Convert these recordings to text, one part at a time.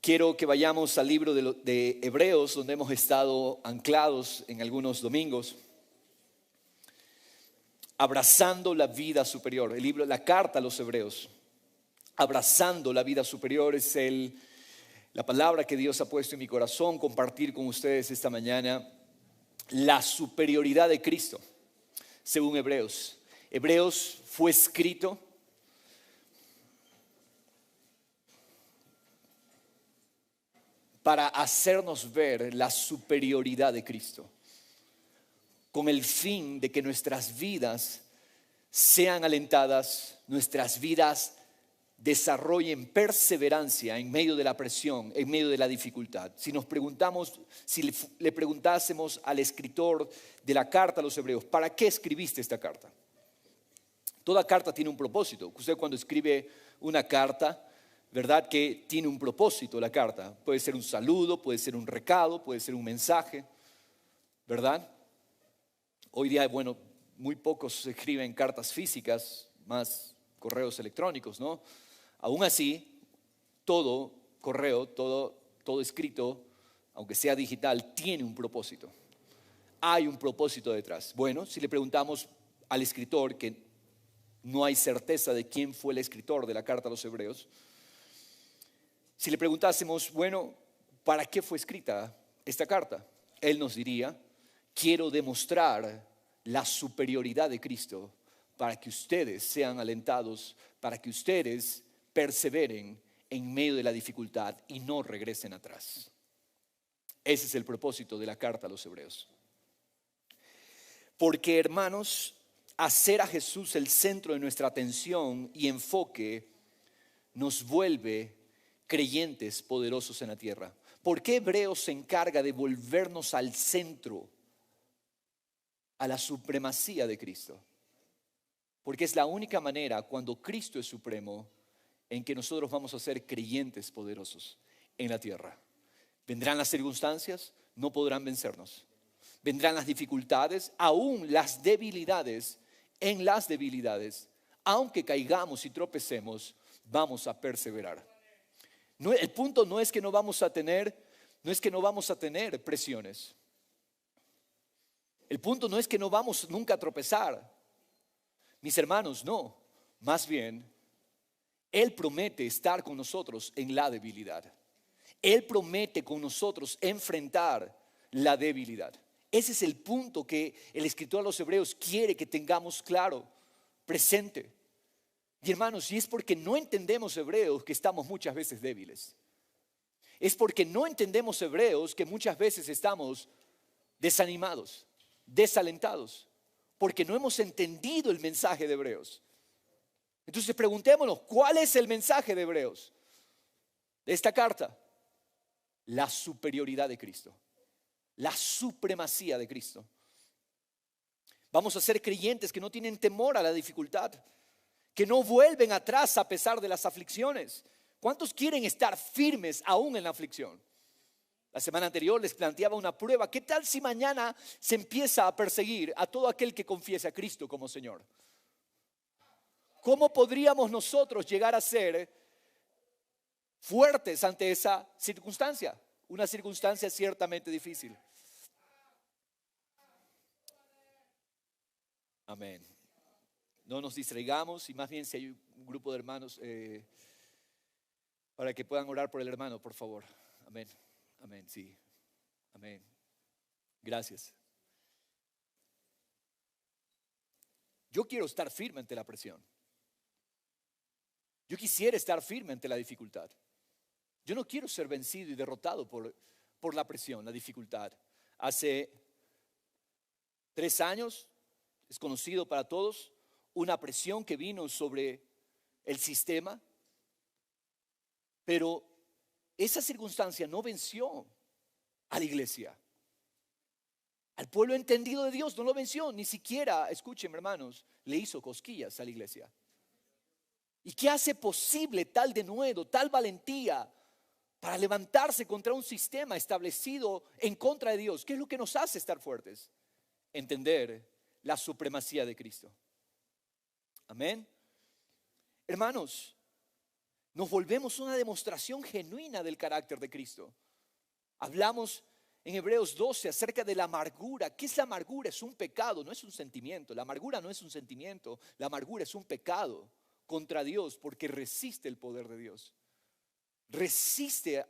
Quiero que vayamos al libro de Hebreos, donde hemos estado anclados en algunos domingos, abrazando la vida superior. El libro, la carta a los Hebreos, abrazando la vida superior, es la palabra que Dios ha puesto en mi corazón, compartir con ustedes esta mañana la superioridad de Cristo, según Hebreos. Hebreos fue escrito para hacernos ver la superioridad de Cristo, con el fin de que nuestras vidas sean alentadas, nuestras vidas desarrollen perseverancia en medio de la presión, en medio de la dificultad. Si le preguntásemos al escritor de la carta a los Hebreos, ¿para qué escribiste esta carta? Toda carta tiene un propósito. Usted cuando escribe una carta, ¿verdad? Que tiene un propósito la carta. Puede ser un saludo, puede ser un recado, puede ser un mensaje, ¿verdad? Hoy día, bueno, muy pocos escriben cartas físicas, más correos electrónicos, ¿no? Aún así, todo correo, todo escrito, aunque sea digital, tiene un propósito. Hay un propósito detrás. Bueno, si le preguntamos al escritor, que no hay certeza de quién fue el escritor de la carta a los Hebreos, si le preguntásemos, bueno, ¿para qué fue escrita esta carta? Él nos diría, quiero demostrar la superioridad de Cristo para que ustedes sean alentados, para que ustedes perseveren en medio de la dificultad y no regresen atrás. Ese es el propósito de la carta a los Hebreos. Porque, hermanos, hacer a Jesús el centro de nuestra atención y enfoque nos vuelve creyentes poderosos en la tierra. ¿Por qué Hebreos se encarga de volvernos al centro, a la supremacía de Cristo? Porque es la única manera, cuando Cristo es supremo, en que nosotros vamos a ser creyentes poderosos en la tierra. Vendrán las circunstancias, no podrán vencernos. Vendrán las dificultades, aún las debilidades. En las debilidades, aunque caigamos y tropecemos, vamos a perseverar. No, el punto no es que no vamos a tener presiones. El punto no es que no vamos nunca a tropezar. Mis hermanos, no. Más bien, Él promete estar con nosotros en la debilidad. Él promete con nosotros enfrentar la debilidad. Ese es el punto que el escritor a los Hebreos quiere que tengamos claro, presente. Y hermanos, y es porque no entendemos Hebreos que estamos muchas veces débiles. Es porque no entendemos Hebreos que muchas veces estamos desanimados, desalentados, porque no hemos entendido el mensaje de Hebreos. Entonces preguntémonos, ¿cuál es el mensaje de Hebreos? De esta carta, la superioridad de Cristo, la supremacía de Cristo. Vamos a ser creyentes que no tienen temor a la dificultad, que no vuelven atrás a pesar de las aflicciones. ¿Cuántos quieren estar firmes aún en la aflicción? La semana anterior les planteaba una prueba. ¿Qué tal si mañana se empieza a perseguir a todo aquel que confiese a Cristo como Señor? ¿Cómo podríamos nosotros llegar a ser fuertes ante esa circunstancia? Una circunstancia ciertamente difícil. Amén. No nos distraigamos y más bien si hay un grupo de hermanos para que puedan orar por el hermano, por favor. Amén. Amén, sí. Amén. Gracias. Yo quiero estar firme ante la presión. Yo quisiera estar firme ante la dificultad. Yo no quiero ser vencido y derrotado por la presión, la dificultad. Hace 3 años, es conocido para todos, una presión que vino sobre el sistema, pero esa circunstancia no venció a la iglesia. Al pueblo entendido de Dios no lo venció, ni siquiera, escuchen hermanos, le hizo cosquillas a la iglesia. ¿Y qué hace posible tal denuedo, tal valentía para levantarse contra un sistema establecido en contra de Dios? ¿Qué es lo que nos hace estar fuertes? Entender la supremacía de Cristo. Amén. Hermanos, nos volvemos una demostración genuina del carácter de Cristo. Hablamos en Hebreos 12 acerca de la amargura. ¿Qué es la amargura? Es un pecado, no es un sentimiento. La amargura no es un sentimiento, la amargura es un pecado contra Dios porque resiste el poder de Dios. Resiste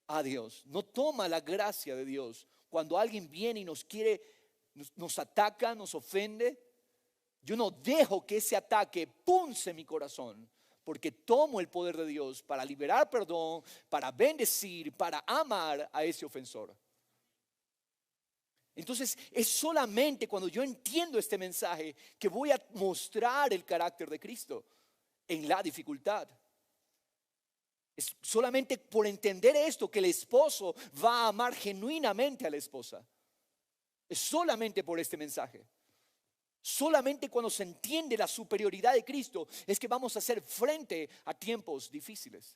a Dios, no toma la gracia de Dios. Cuando alguien viene y nos ataca, nos ofende, yo no dejo que ese ataque punce mi corazón, porque tomo el poder de Dios para liberar perdón, para bendecir, para amar a ese ofensor. Entonces es solamente cuando yo entiendo este mensaje que voy a mostrar el carácter de Cristo en la dificultad. Es solamente por entender esto que el esposo va a amar genuinamente a la esposa. Es solamente por este mensaje. Solamente cuando se entiende la superioridad de Cristo es que vamos a hacer frente a tiempos difíciles.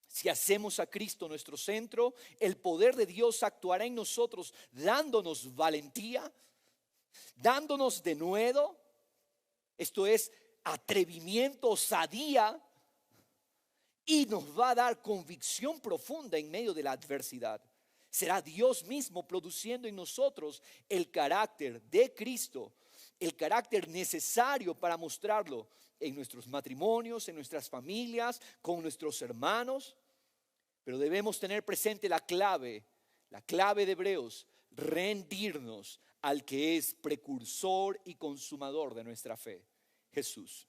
Si hacemos a Cristo nuestro centro, el poder de Dios actuará en nosotros dándonos valentía, dándonos denuedo, esto es atrevimiento, osadía, y nos va a dar convicción profunda en medio de la adversidad. Será Dios mismo produciendo en nosotros el carácter de Cristo, el carácter necesario para mostrarlo en nuestros matrimonios, en nuestras familias, con nuestros hermanos. Pero debemos tener presente la clave de Hebreos: rendirnos al que es precursor y consumador de nuestra fe, Jesús.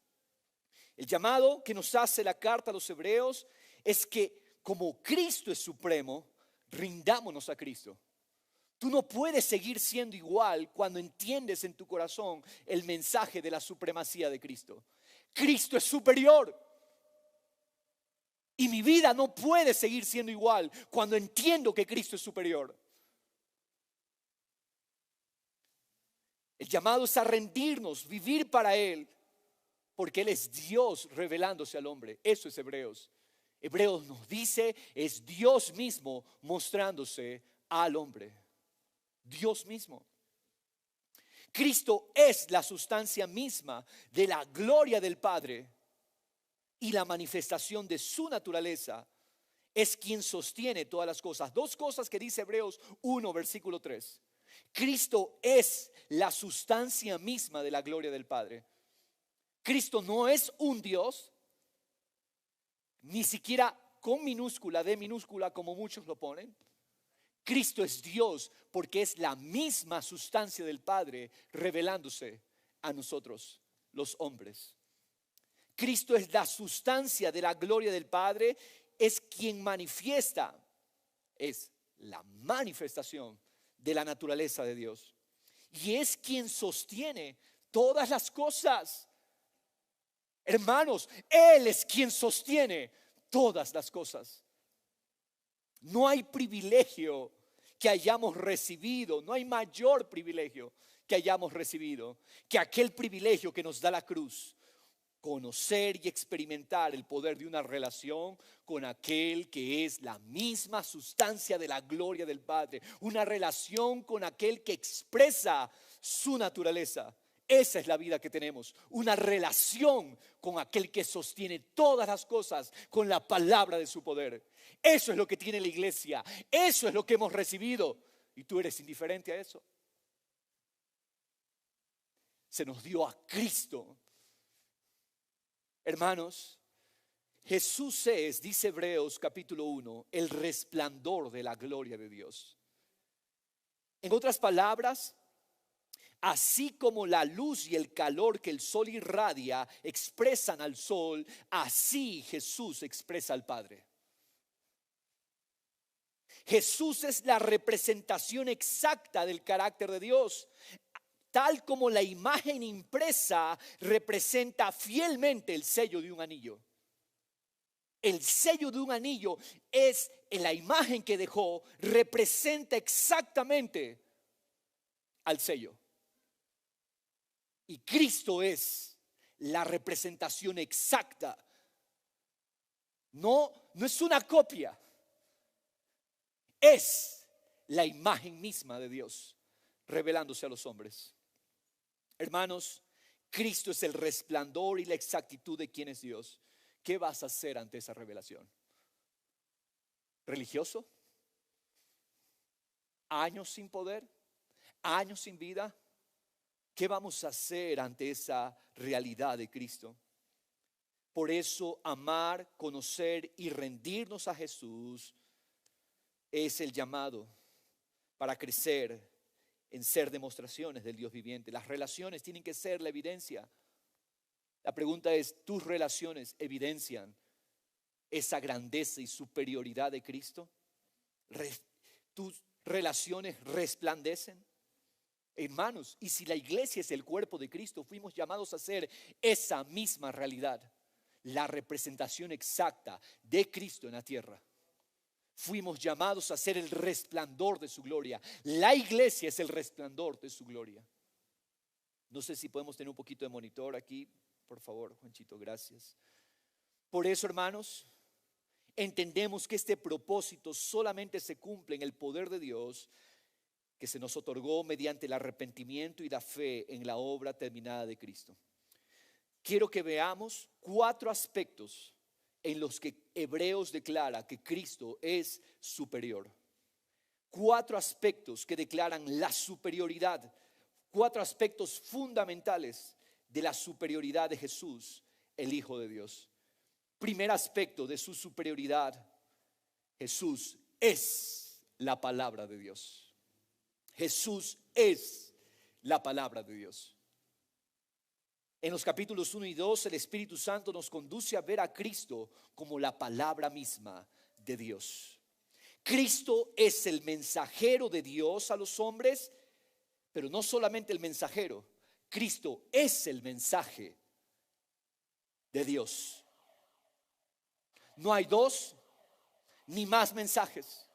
El llamado que nos hace la carta a los Hebreos es que como Cristo es supremo, rindámonos a Cristo. Tú no puedes seguir siendo igual cuando entiendes en tu corazón el mensaje de la supremacía de Cristo. Cristo es superior. Y mi vida no puede seguir siendo igual cuando entiendo que Cristo es superior. El llamado es a rendirnos, vivir para Él, porque Él es Dios revelándose al hombre. Eso es Hebreos. Hebreos nos dice, es Dios mismo mostrándose al hombre. Dios mismo. Cristo es la sustancia misma de la gloria del Padre y la manifestación de su naturaleza. Es quien sostiene todas las cosas. Dos cosas que dice Hebreos 1, versículo 3. Cristo es la sustancia misma de la gloria del Padre. Cristo no es un Dios, ni siquiera con minúscula, de minúscula como muchos lo ponen. Cristo es Dios porque es la misma sustancia del Padre revelándose a nosotros, los hombres. Cristo es la sustancia de la gloria del Padre, es quien manifiesta, es la manifestación de la naturaleza de Dios. Y es quien sostiene todas las cosas. Hermanos, Él es quien sostiene todas las cosas. No hay privilegio que hayamos recibido, no hay mayor privilegio que hayamos recibido que aquel privilegio que nos da la cruz. Conocer y experimentar el poder de una relación con aquel que es la misma sustancia de la gloria del Padre. Una relación con aquel que expresa su naturaleza. Esa es la vida que tenemos, una relación con aquel que sostiene todas las cosas con la palabra de su poder. Eso es lo que tiene la iglesia, eso es lo que hemos recibido. ¿Y tú eres indiferente a eso? Se nos dio a Cristo. Hermanos, Jesús es, dice Hebreos capítulo 1, el resplandor de la gloria de Dios. En otras palabras, así como la luz y el calor que el sol irradia expresan al sol, así Jesús expresa al Padre. Jesús es la representación exacta del carácter de Dios, tal como la imagen impresa representa fielmente el sello de un anillo. El sello de un anillo es en la imagen que dejó, representa exactamente al sello. Y Cristo es la representación exacta. No es una copia. Es la imagen misma de Dios revelándose a los hombres. Hermanos, Cristo es el resplandor y la exactitud de quién es Dios. ¿qué vas a hacer ante esa revelación? ¿Religioso? ¿Años sin poder? ¿Años sin vida? ¿Qué vamos a hacer ante esa realidad de Cristo? Por eso amar, conocer y rendirnos a Jesús es el llamado para crecer en ser demostraciones del Dios viviente. Las relaciones tienen que ser la evidencia. La pregunta es, ¿tus relaciones evidencian esa grandeza y superioridad de Cristo? ¿Tus relaciones resplandecen? Hermanos, y si la iglesia es el cuerpo de Cristo, fuimos llamados a ser esa misma realidad, la representación exacta de Cristo en la tierra. Fuimos llamados a ser el resplandor de su gloria. La iglesia es el resplandor de su gloria. No sé si podemos tener un poquito de monitor aquí, por favor, Juanchito, gracias. Por eso, hermanos, entendemos que este propósito solamente se cumple en el poder de Dios que se nos otorgó mediante el arrepentimiento y la fe en la obra terminada de Cristo. Quiero que veamos 4 aspectos en los que Hebreos declara que Cristo es superior. 4 aspectos que declaran la superioridad, 4 aspectos fundamentales de la superioridad de Jesús, el Hijo de Dios. Primer aspecto de su superioridad: Jesús es la palabra de Dios. Jesús es la palabra de Dios. En los capítulos 1 y 2, el Espíritu Santo nos conduce a ver a Cristo como la palabra misma de Dios. Cristo es el mensajero de Dios a los hombres, pero no solamente el mensajero, Cristo es el mensaje de Dios. No hay 2 ni más mensajes.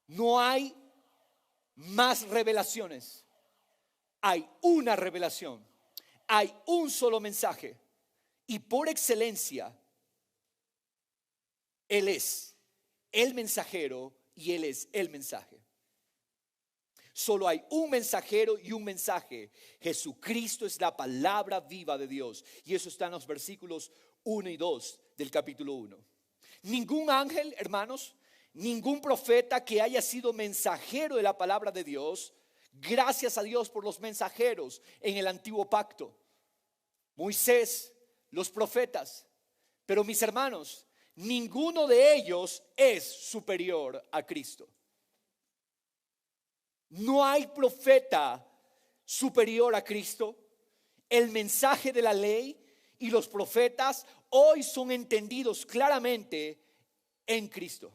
No hay más revelaciones. Hay una revelación. Hay un solo mensaje. Y por excelencia, Él es el mensajero y Él es el mensaje. Solo hay un mensajero y un mensaje. Jesucristo es la palabra viva de Dios. Y eso está en los versículos 1 y 2 del capítulo 1. Ningún ángel, hermanos, ningún profeta que haya sido mensajero de la palabra de Dios, gracias a Dios por los mensajeros en el antiguo pacto, Moisés, los profetas. Pero mis hermanos, ninguno de ellos es superior a Cristo. No hay profeta superior a Cristo. El mensaje de la ley y los profetas hoy son entendidos claramente en Cristo.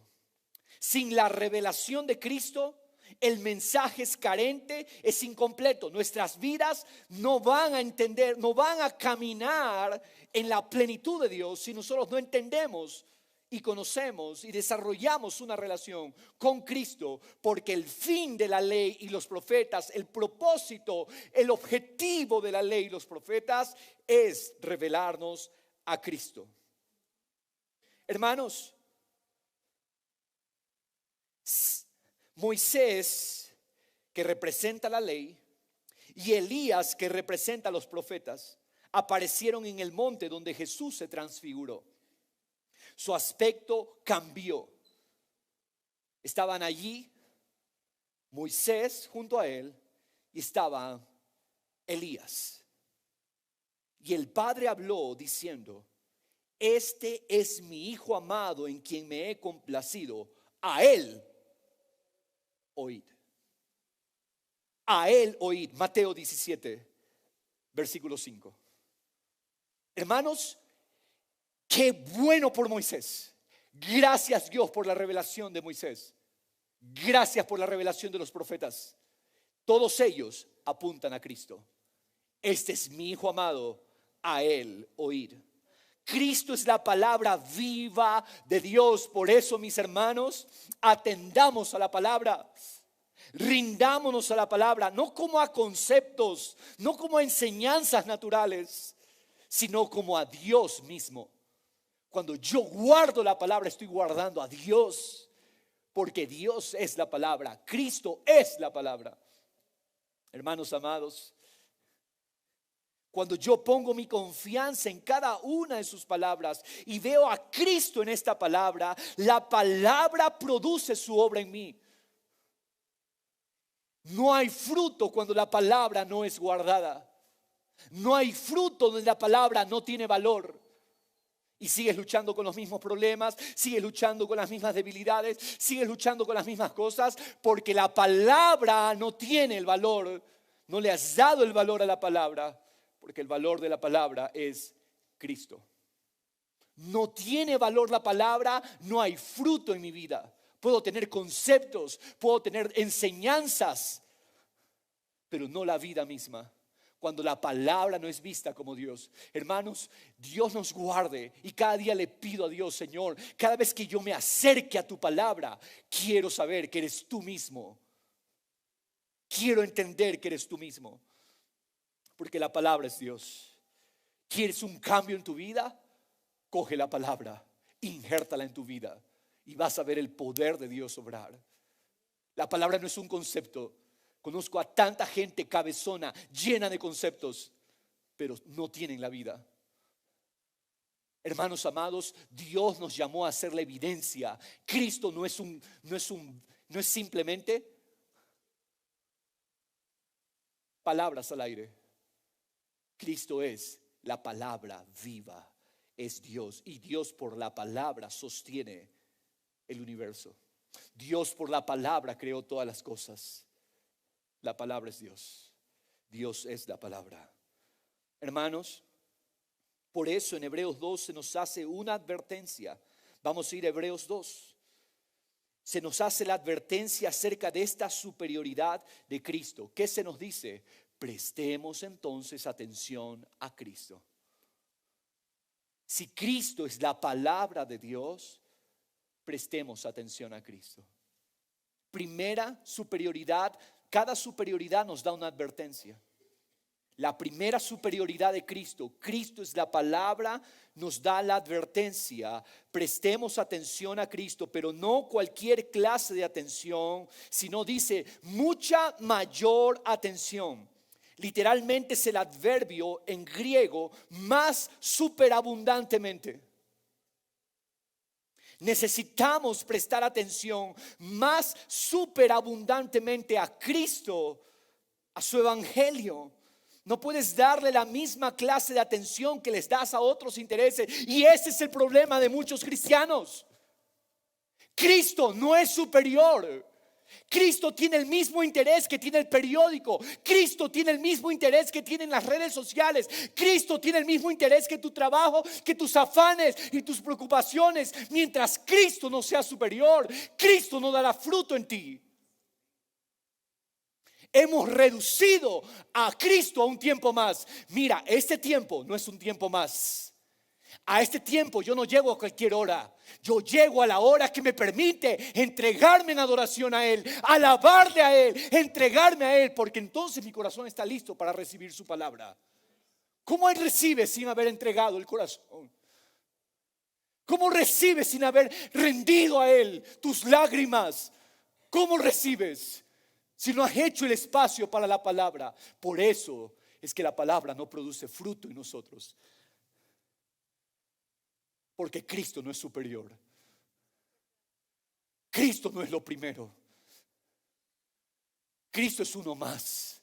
Sin la revelación de Cristo, el mensaje es carente, es incompleto. Nuestras vidas no van a entender, no van a caminar en la plenitud de Dios si nosotros no entendemos y conocemos y desarrollamos una relación con Cristo, porque el fin de la ley y los profetas, el propósito, el objetivo de la ley y los profetas es revelarnos a Cristo. Hermanos, Moisés, que representa la ley, y Elías, que representa a los profetas, aparecieron en el monte donde Jesús se transfiguró. Su aspecto cambió. Estaban allí Moisés junto a él y estaba Elías. Y el Padre habló diciendo: este es mi Hijo amado en quien me he complacido. A él oíd. A él oíd. Mateo 17, versículo 5. Hermanos, qué bueno por Moisés. Gracias, Dios, por la revelación de Moisés. Gracias por la revelación de los profetas. Todos ellos apuntan a Cristo. Este es mi Hijo amado, a él oíd. Cristo es la palabra viva de Dios. Por eso, mis hermanos, atendamos a la palabra. Rindámonos a la palabra, no como a conceptos, no como a enseñanzas naturales, sino como a Dios mismo. Cuando yo guardo la palabra, estoy guardando a Dios, porque Dios es la palabra, Cristo es la palabra. Hermanos amados, cuando yo pongo mi confianza en cada una de sus palabras y veo a Cristo en esta palabra, la palabra produce su obra en mí. No hay fruto cuando la palabra no es guardada. No hay fruto donde la palabra no tiene valor. Y sigues luchando con los mismos problemas, sigues luchando con las mismas debilidades, sigues luchando con las mismas cosas, porque la palabra no tiene el valor. No le has dado el valor a la palabra, porque el valor de la palabra es Cristo. No tiene valor la palabra, no hay fruto en mi vida. Puedo tener conceptos, puedo tener enseñanzas, pero no la vida misma. Cuando la palabra no es vista como Dios. Hermanos, Dios nos guarde. Y cada día le pido a Dios, Señor, cada vez que yo me acerque a tu palabra, quiero saber que eres tú mismo. Quiero entender que eres tú mismo. Porque la palabra es Dios. ¿Quieres un cambio en tu vida? Coge la palabra, injértala en tu vida y vas a ver el poder de Dios obrar. La palabra no es un concepto. Conozco a tanta gente cabezona, llena de conceptos, pero no tienen la vida. Hermanos amados, Dios nos llamó a hacer la evidencia. Cristo no es simplemente palabras al aire. Cristo es la palabra viva, es Dios, y Dios por la palabra sostiene el universo. Dios por la palabra creó todas las cosas. La palabra es Dios. Dios es la palabra. Hermanos, por eso en Hebreos 2 se nos hace una advertencia. Vamos a ir a Hebreos 2. Se nos hace la advertencia acerca de esta superioridad de Cristo. ¿Qué se nos dice? Prestemos entonces atención a Cristo. Si Cristo es la palabra de Dios, prestemos atención a Cristo. Primera superioridad. Cada superioridad nos da una advertencia. La primera superioridad de Cristo, Cristo es la palabra, nos da la advertencia. Prestemos atención a Cristo, pero no cualquier clase de atención, sino dice mucha mayor atención. Literalmente es el adverbio en griego más superabundantemente. Necesitamos prestar atención más superabundantemente a Cristo, a su evangelio. No puedes darle la misma clase de atención que les das a otros intereses. Y ese es el problema de muchos cristianos. Cristo no es superior. Cristo tiene el mismo interés que tiene el periódico. Cristo tiene el mismo interés que tienen las redes sociales. Cristo tiene el mismo interés que tu trabajo, que tus afanes y tus preocupaciones. Mientras Cristo no sea superior, Cristo no dará fruto en ti. Hemos reducido a Cristo a un tiempo más. Mira, este tiempo no es un tiempo más. A este tiempo yo no llego a cualquier hora. Yo llego a la hora que me permite entregarme en adoración a Él, alabarle a Él, entregarme a Él, porque entonces mi corazón está listo para recibir su palabra. ¿Cómo Él recibe sin haber entregado el corazón? ¿Cómo recibes sin haber rendido a Él tus lágrimas? ¿Cómo recibes si no has hecho el espacio para la palabra? Por eso es que la palabra no produce fruto en nosotros. Porque Cristo no es superior. Cristo no es lo primero. Cristo es uno más.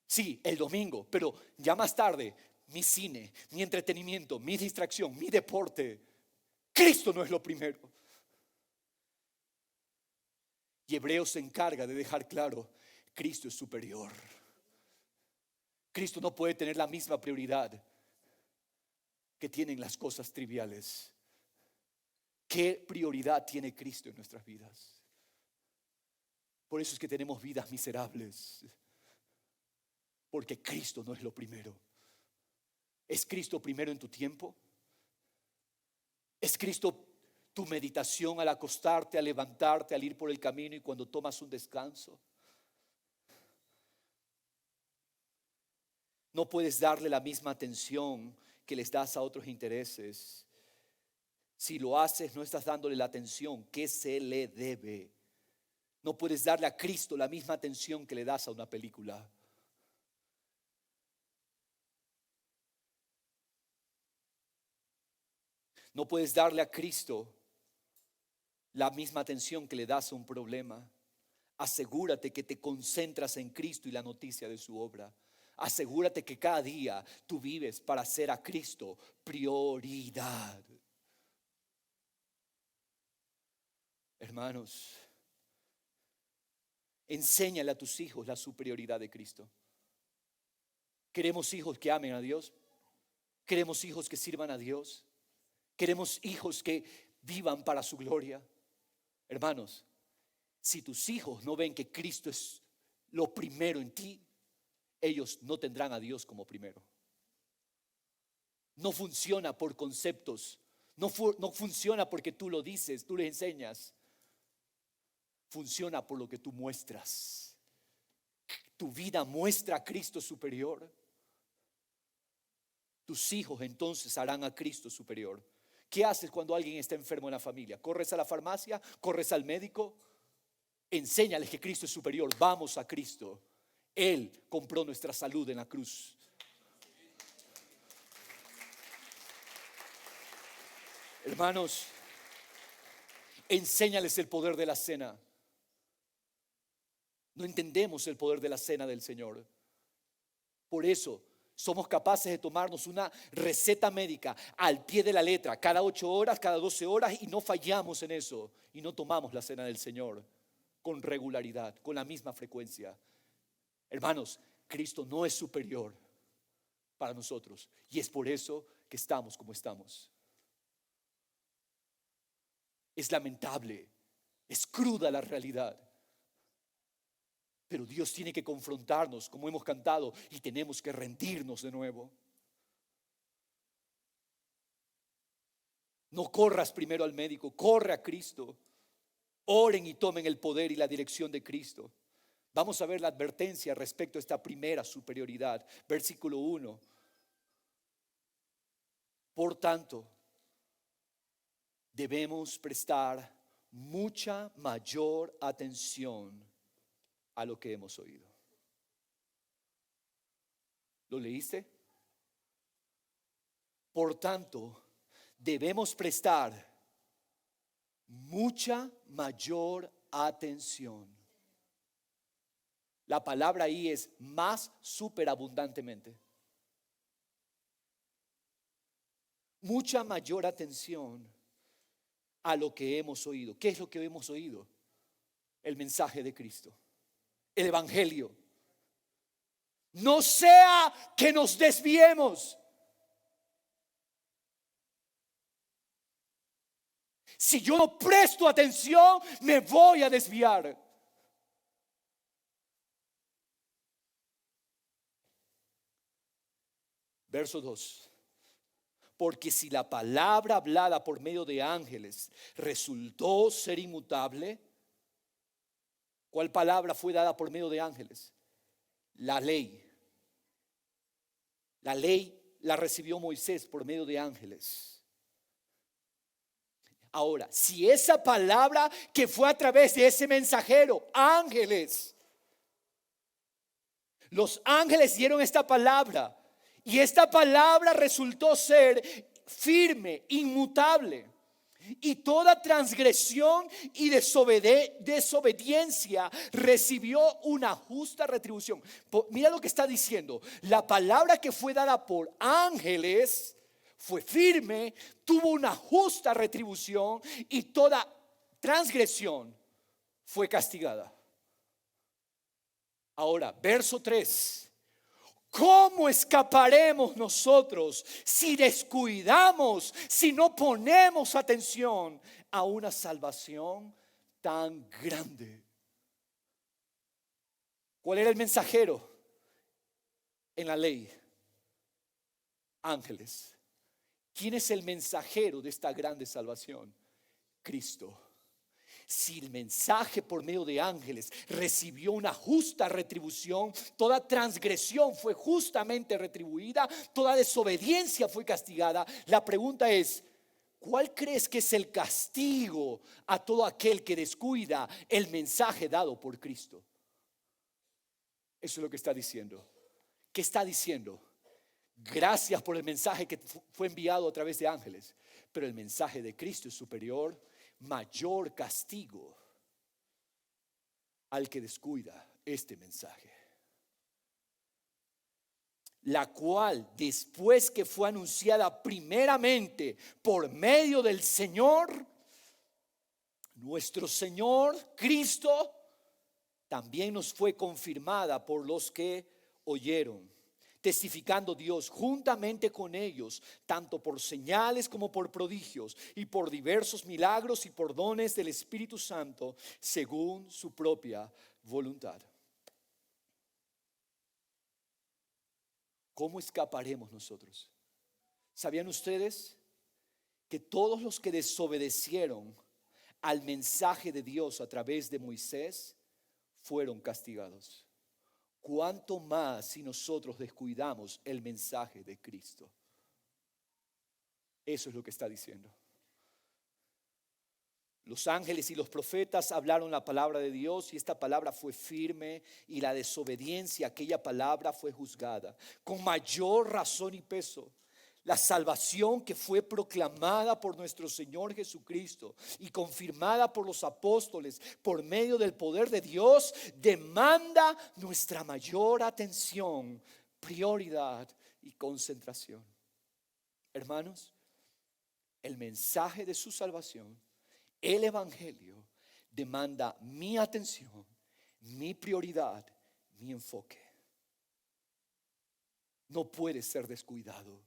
Sí, el domingo, pero ya más tarde, mi cine, mi entretenimiento, mi distracción, mi deporte. Cristo no es lo primero. Y Hebreos se encarga de dejar claro, Cristo es superior. Cristo no puede tener la misma prioridad que tienen las cosas triviales. ¿Qué prioridad tiene Cristo en nuestras vidas? Por eso es que tenemos vidas miserables. Porque Cristo no es lo primero. ¿Es Cristo primero en tu tiempo? ¿Es Cristo tu meditación al acostarte, al levantarte, al ir por el camino y cuando tomas un descanso? No puedes darle la misma atención que les das a otros intereses. Si lo haces, no estás dándole la atención que se le debe. No puedes darle a Cristo la misma atención que le das a una película. No puedes darle a Cristo la misma atención que le das a un problema. Asegúrate que te concentras en Cristo y la noticia de su obra. Asegúrate que cada día tú vives para hacer a Cristo prioridad. Hermanos, enséñale a tus hijos la superioridad de Cristo. Queremos hijos que amen a Dios. Queremos hijos que sirvan a Dios. Queremos hijos que vivan para su gloria. Hermanos, si tus hijos no ven que Cristo es lo primero en ti, ellos no tendrán a Dios como primero. No funciona por conceptos. No funciona porque tú lo dices, tú les enseñas. Funciona por lo que tú muestras. Tu vida muestra a Cristo superior. Tus hijos entonces harán a Cristo superior. ¿Qué haces cuando alguien está enfermo en la familia? ¿Corres a la farmacia? ¿Corres al médico? Enséñales que Cristo es superior. Vamos a Cristo. Él compró nuestra salud en la cruz. Hermanos, enséñales el poder de la cena. No entendemos el poder de la cena del Señor. Por eso somos capaces de tomarnos una receta médica al pie de la letra, cada 8 horas, cada 12 horas, y no fallamos en eso. Y no tomamos la cena del Señor con regularidad, con la misma frecuencia. Hermanos, Cristo no es superior para nosotros. Y es por eso que estamos como estamos. Es lamentable, es cruda la realidad. Pero Dios tiene que confrontarnos, como hemos cantado, y tenemos que rendirnos de nuevo. No corras primero al médico, corre a Cristo. Oren y tomen el poder y la dirección de Cristo. Vamos a ver la advertencia respecto a esta primera superioridad. Versículo 1. Por tanto, debemos prestar mucha mayor atención a lo que hemos oído. ¿Lo leíste? Por tanto, debemos prestar mucha mayor atención. La palabra ahí es más superabundantemente. Mucha mayor atención a lo que hemos oído. ¿Qué es lo que hemos oído? El mensaje de Cristo, el evangelio. No sea que nos desviemos. Si yo no presto atención, me voy a desviar. Verso 2. Porque si la palabra hablada por medio de ángeles resultó ser inmutable, ¿cuál palabra fue dada por medio de ángeles? La ley. La ley la recibió Moisés por medio de ángeles. Ahora, si esa palabra que fue a través de ese mensajero, ángeles, los ángeles dieron esta palabra y esta palabra resultó ser firme, inmutable. Y toda transgresión y desobediencia recibió una justa retribución. Mira lo que está diciendo. La palabra que fue dada por ángeles fue firme, tuvo una justa retribución y toda transgresión fue castigada. Ahora, verso 3. ¿Cómo escaparemos nosotros si descuidamos, si no ponemos atención a una salvación tan grande? ¿Cuál era el mensajero en la ley? Ángeles. ¿Quién es el mensajero de esta grande salvación? Cristo. Si el mensaje por medio de ángeles recibió una justa retribución, toda transgresión fue justamente retribuida, toda desobediencia fue castigada. La pregunta es, ¿cuál crees que es el castigo a todo aquel que descuida el mensaje dado por Cristo? Eso es lo que está diciendo. ¿Qué está diciendo? Gracias por el mensaje que fue enviado a través de ángeles, Pero el mensaje de Cristo es superior, mayor castigo al que descuida este mensaje. La cual, después que fue anunciada primeramente por medio del Señor, nuestro Señor Cristo, también nos fue confirmada por los que oyeron, testificando Dios juntamente con ellos, tanto por señales como por prodigios, y por diversos milagros y por dones del Espíritu Santo, según su propia voluntad. ¿Cómo escaparemos nosotros? ¿Sabían ustedes que todos los que desobedecieron al mensaje de Dios a través de Moisés fueron castigados? ¿Cuánto más si nosotros descuidamos el mensaje de Cristo? Eso es lo que está diciendo. Los ángeles y los profetas hablaron la palabra de Dios y esta palabra fue firme, y la desobediencia a aquella palabra fue juzgada con mayor razón y peso. La salvación que fue proclamada por nuestro Señor Jesucristo y confirmada por los apóstoles por medio del poder de Dios demanda nuestra mayor atención, prioridad y concentración. Hermanos, el mensaje de su salvación, el evangelio, demanda mi atención, mi prioridad, mi enfoque. No puede ser descuidado,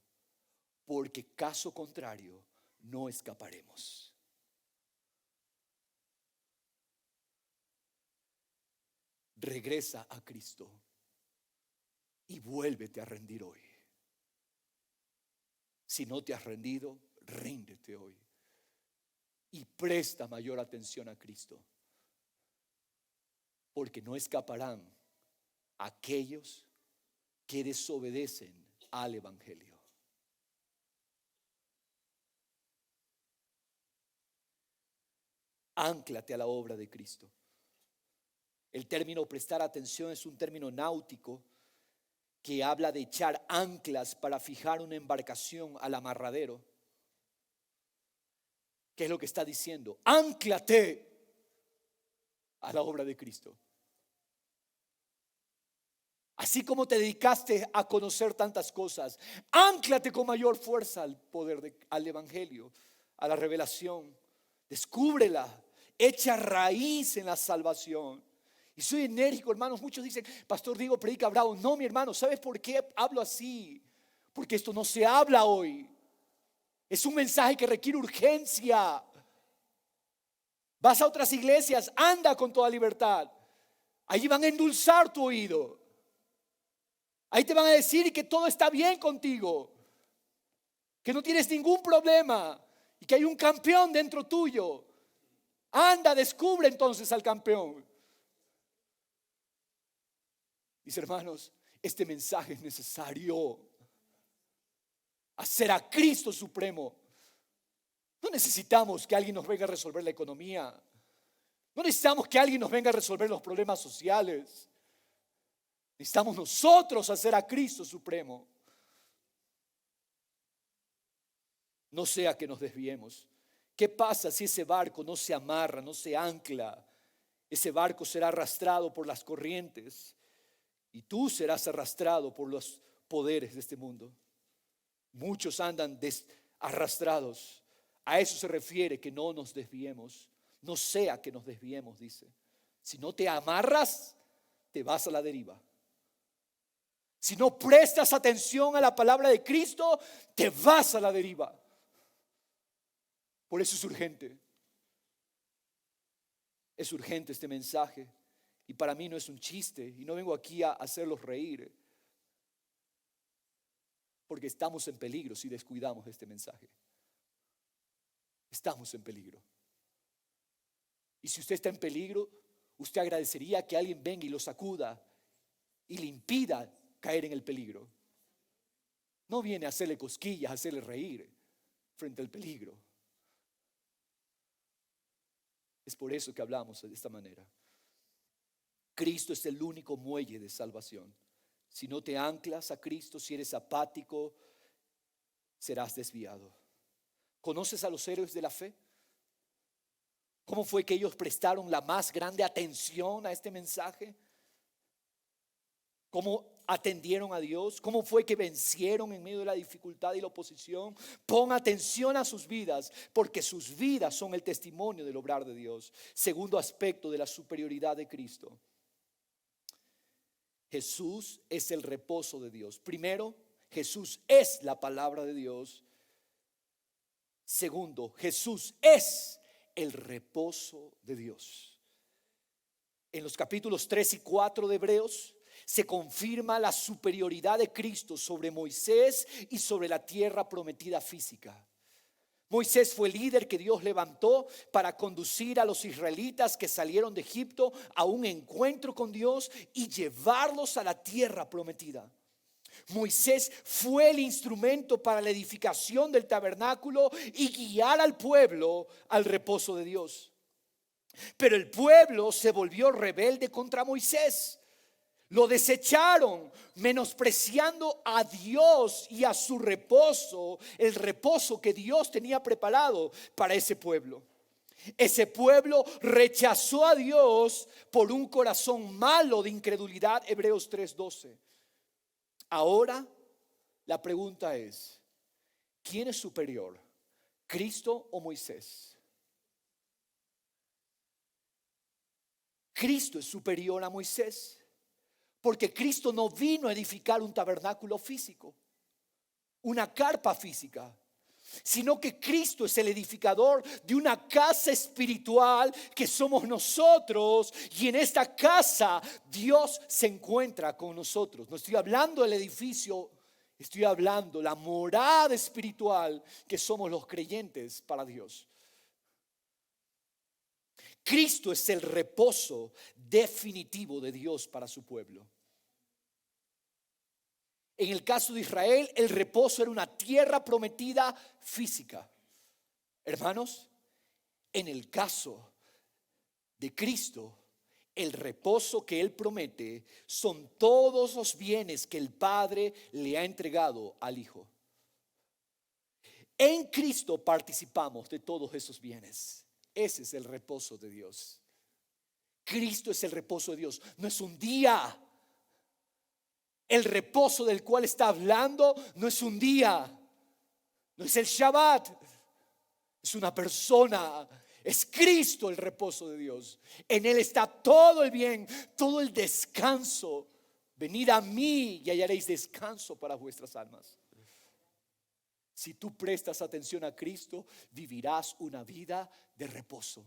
porque caso contrario no escaparemos. Regresa a Cristo y vuélvete a rendir hoy. Si no te has rendido, ríndete hoy y presta mayor atención a Cristo, porque no escaparán aquellos que desobedecen al evangelio. Ánclate a la obra de Cristo. El término prestar atención es un término náutico que habla de echar anclas para fijar una embarcación al amarradero. ¿Qué es lo que está diciendo? Ánclate a la obra de Cristo. Así como te dedicaste a conocer tantas cosas, ánclate con mayor fuerza al poder al evangelio, a la revelación. Descúbrela, echa raíz en la salvación. Y soy enérgico, hermanos. Muchos dicen, Pastor Diego predica bravo. No, mi hermano, ¿sabes por qué hablo así? Porque esto no se habla hoy. Es un mensaje que requiere urgencia. Vas a otras iglesias, anda con toda libertad. Allí van a endulzar tu oído. Ahí te van a decir que todo está bien contigo, que no tienes ningún problema y que hay un campeón dentro tuyo. Anda, descubre entonces al campeón. Mis hermanos, este mensaje es necesario. Hacer a Cristo supremo. No necesitamos que alguien nos venga a resolver la economía. No necesitamos que alguien nos venga a resolver los problemas sociales. Necesitamos nosotros hacer a Cristo supremo. No sea que nos desviemos. ¿Qué pasa si ese barco no se amarra, no se ancla? Ese barco será arrastrado por las corrientes y tú serás arrastrado por los poderes de este mundo. Muchos andan arrastrados. A eso se refiere que no nos desviemos. No sea que nos desviemos, dice. Si no te amarras, te vas a la deriva. Si no prestas atención a la palabra de Cristo, te vas a la deriva. Por eso es urgente. Es urgente este mensaje. Y para mí no es un chiste. Y no vengo aquí a hacerlos reír. Porque estamos en peligro si descuidamos este mensaje. Estamos en peligro. Y si usted está en peligro, usted agradecería que alguien venga y lo sacuda y le impida caer en el peligro. No viene a hacerle cosquillas, a hacerle reír frente al peligro. Es por eso que hablamos de esta manera. Cristo es el único muelle de salvación. Si no te anclas a Cristo, si eres apático, serás desviado. ¿Conoces a los héroes de la fe? ¿Cómo fue que ellos prestaron la más grande atención a este mensaje? ¿Cómo atendieron a Dios? ¿Cómo fue que vencieron en medio de la dificultad y la oposición? Pon atención a sus vidas, porque sus vidas son el testimonio del obrar de Dios. Segundo aspecto de la superioridad de Cristo. Jesús es el reposo de Dios. Primero, Jesús es la palabra de Dios. Segundo, Jesús es el reposo de Dios. En los capítulos 3 y 4 de Hebreos se confirma la superioridad de Cristo sobre Moisés y sobre la tierra prometida física. Moisés fue el líder que Dios levantó para conducir a los israelitas que salieron de Egipto a un encuentro con Dios y llevarlos a la tierra prometida. Moisés fue el instrumento para la edificación del tabernáculo y guiar al pueblo al reposo de Dios. Pero el pueblo se volvió rebelde contra Moisés. Lo desecharon, menospreciando a Dios y a su reposo, el reposo que Dios tenía preparado para ese pueblo. Ese pueblo rechazó a Dios por un corazón malo de incredulidad, Hebreos 3:12. Ahora la pregunta es, ¿quién es superior? ¿Cristo o Moisés? Cristo es superior a Moisés. Porque Cristo no vino a edificar un tabernáculo físico, una carpa física, sino que Cristo es el edificador de una casa espiritual que somos nosotros, y en esta casa Dios se encuentra con nosotros. No estoy hablando del edificio, estoy hablando la morada espiritual que somos los creyentes para Dios. Cristo es el reposo definitivo de Dios para su pueblo. En el caso de Israel, el reposo era una tierra prometida física. Hermanos, en el caso de Cristo, el reposo que Él promete son todos los bienes que el Padre le ha entregado al Hijo. En Cristo participamos de todos esos bienes. Ese es el reposo de Dios. Cristo es el reposo de Dios. No es un día. El reposo del cual está hablando no es un día. No es el Shabbat. Es una persona. Es Cristo el reposo de Dios. En Él está todo el bien, todo el descanso. Venid a mí y hallaréis descanso para vuestras almas. Si tú prestas atención a Cristo, vivirás una vida de reposo.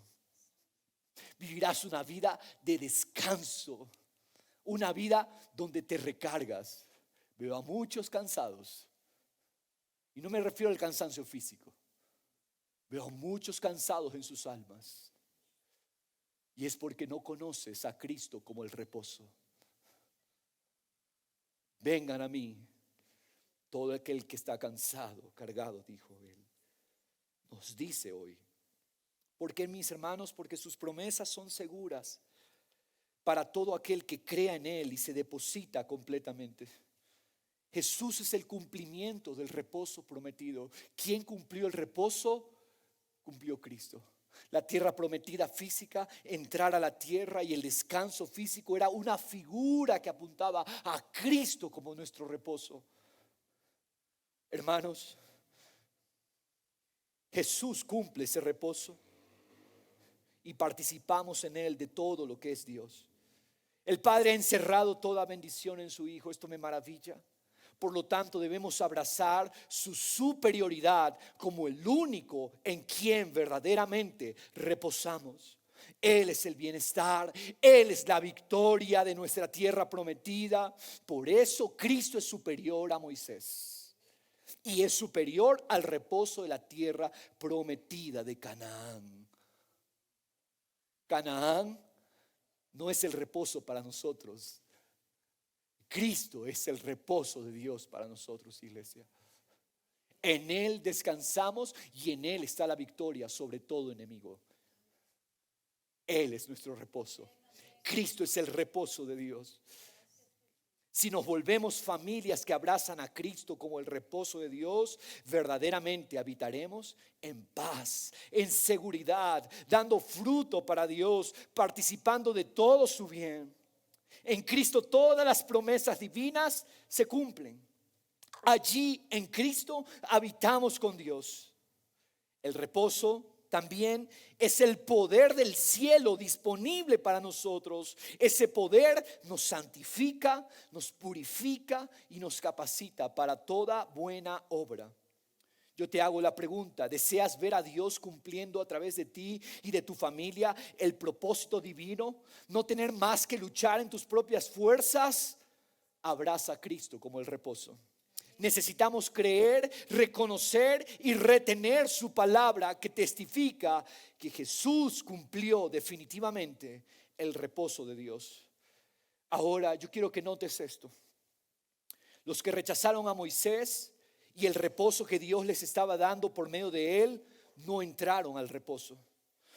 Vivirás una vida de descanso. Una vida donde te recargas. Veo a muchos cansados. Y no me refiero al cansancio físico. Veo a muchos cansados en sus almas. Y es porque no conoces a Cristo como el reposo. Vengan a mí. Todo aquel que está cansado, cargado, dijo Él. Nos dice hoy. ¿Por qué, mis hermanos? Porque sus promesas son seguras para todo aquel que crea en Él y se deposita completamente. Jesús es el cumplimiento del reposo prometido. ¿Quién cumplió el reposo? Cumplió Cristo. La tierra prometida física, entrar a la tierra, y el descanso físico era una figura que apuntaba a Cristo como nuestro reposo. Hermanos, Jesús cumple ese reposo y participamos en Él de todo lo que es Dios. El Padre ha encerrado toda bendición en su Hijo. Esto me maravilla. Por lo tanto, debemos abrazar su superioridad como el único en quien verdaderamente reposamos. Él es el bienestar, Él es la victoria de nuestra tierra prometida. Por eso Cristo es superior a Moisés. Y es superior al reposo de la tierra prometida de Canaán. Canaán no es el reposo para nosotros. Cristo es el reposo de Dios para nosotros, iglesia. En Él descansamos y en Él está la victoria sobre todo enemigo. Él es nuestro reposo. Cristo es el reposo de Dios. Si nos volvemos familias que abrazan a Cristo como el reposo de Dios, verdaderamente habitaremos en paz, en seguridad, dando fruto para Dios, participando de todo su bien. En Cristo todas las promesas divinas se cumplen. Allí en Cristo habitamos con Dios. El reposo también es el poder del cielo disponible para nosotros. Ese poder nos santifica, nos purifica y nos capacita para toda buena obra. Yo te hago la pregunta: ¿deseas ver a Dios cumpliendo a través de ti y de tu familia el propósito divino? ¿No tener más que luchar en tus propias fuerzas? Abraza a Cristo como el reposo. Necesitamos creer, reconocer y retener su palabra que testifica que Jesús cumplió definitivamente el reposo de Dios. Ahora yo quiero que notes esto. Los que rechazaron a Moisés y el reposo que Dios les estaba dando por medio de él, no entraron al reposo.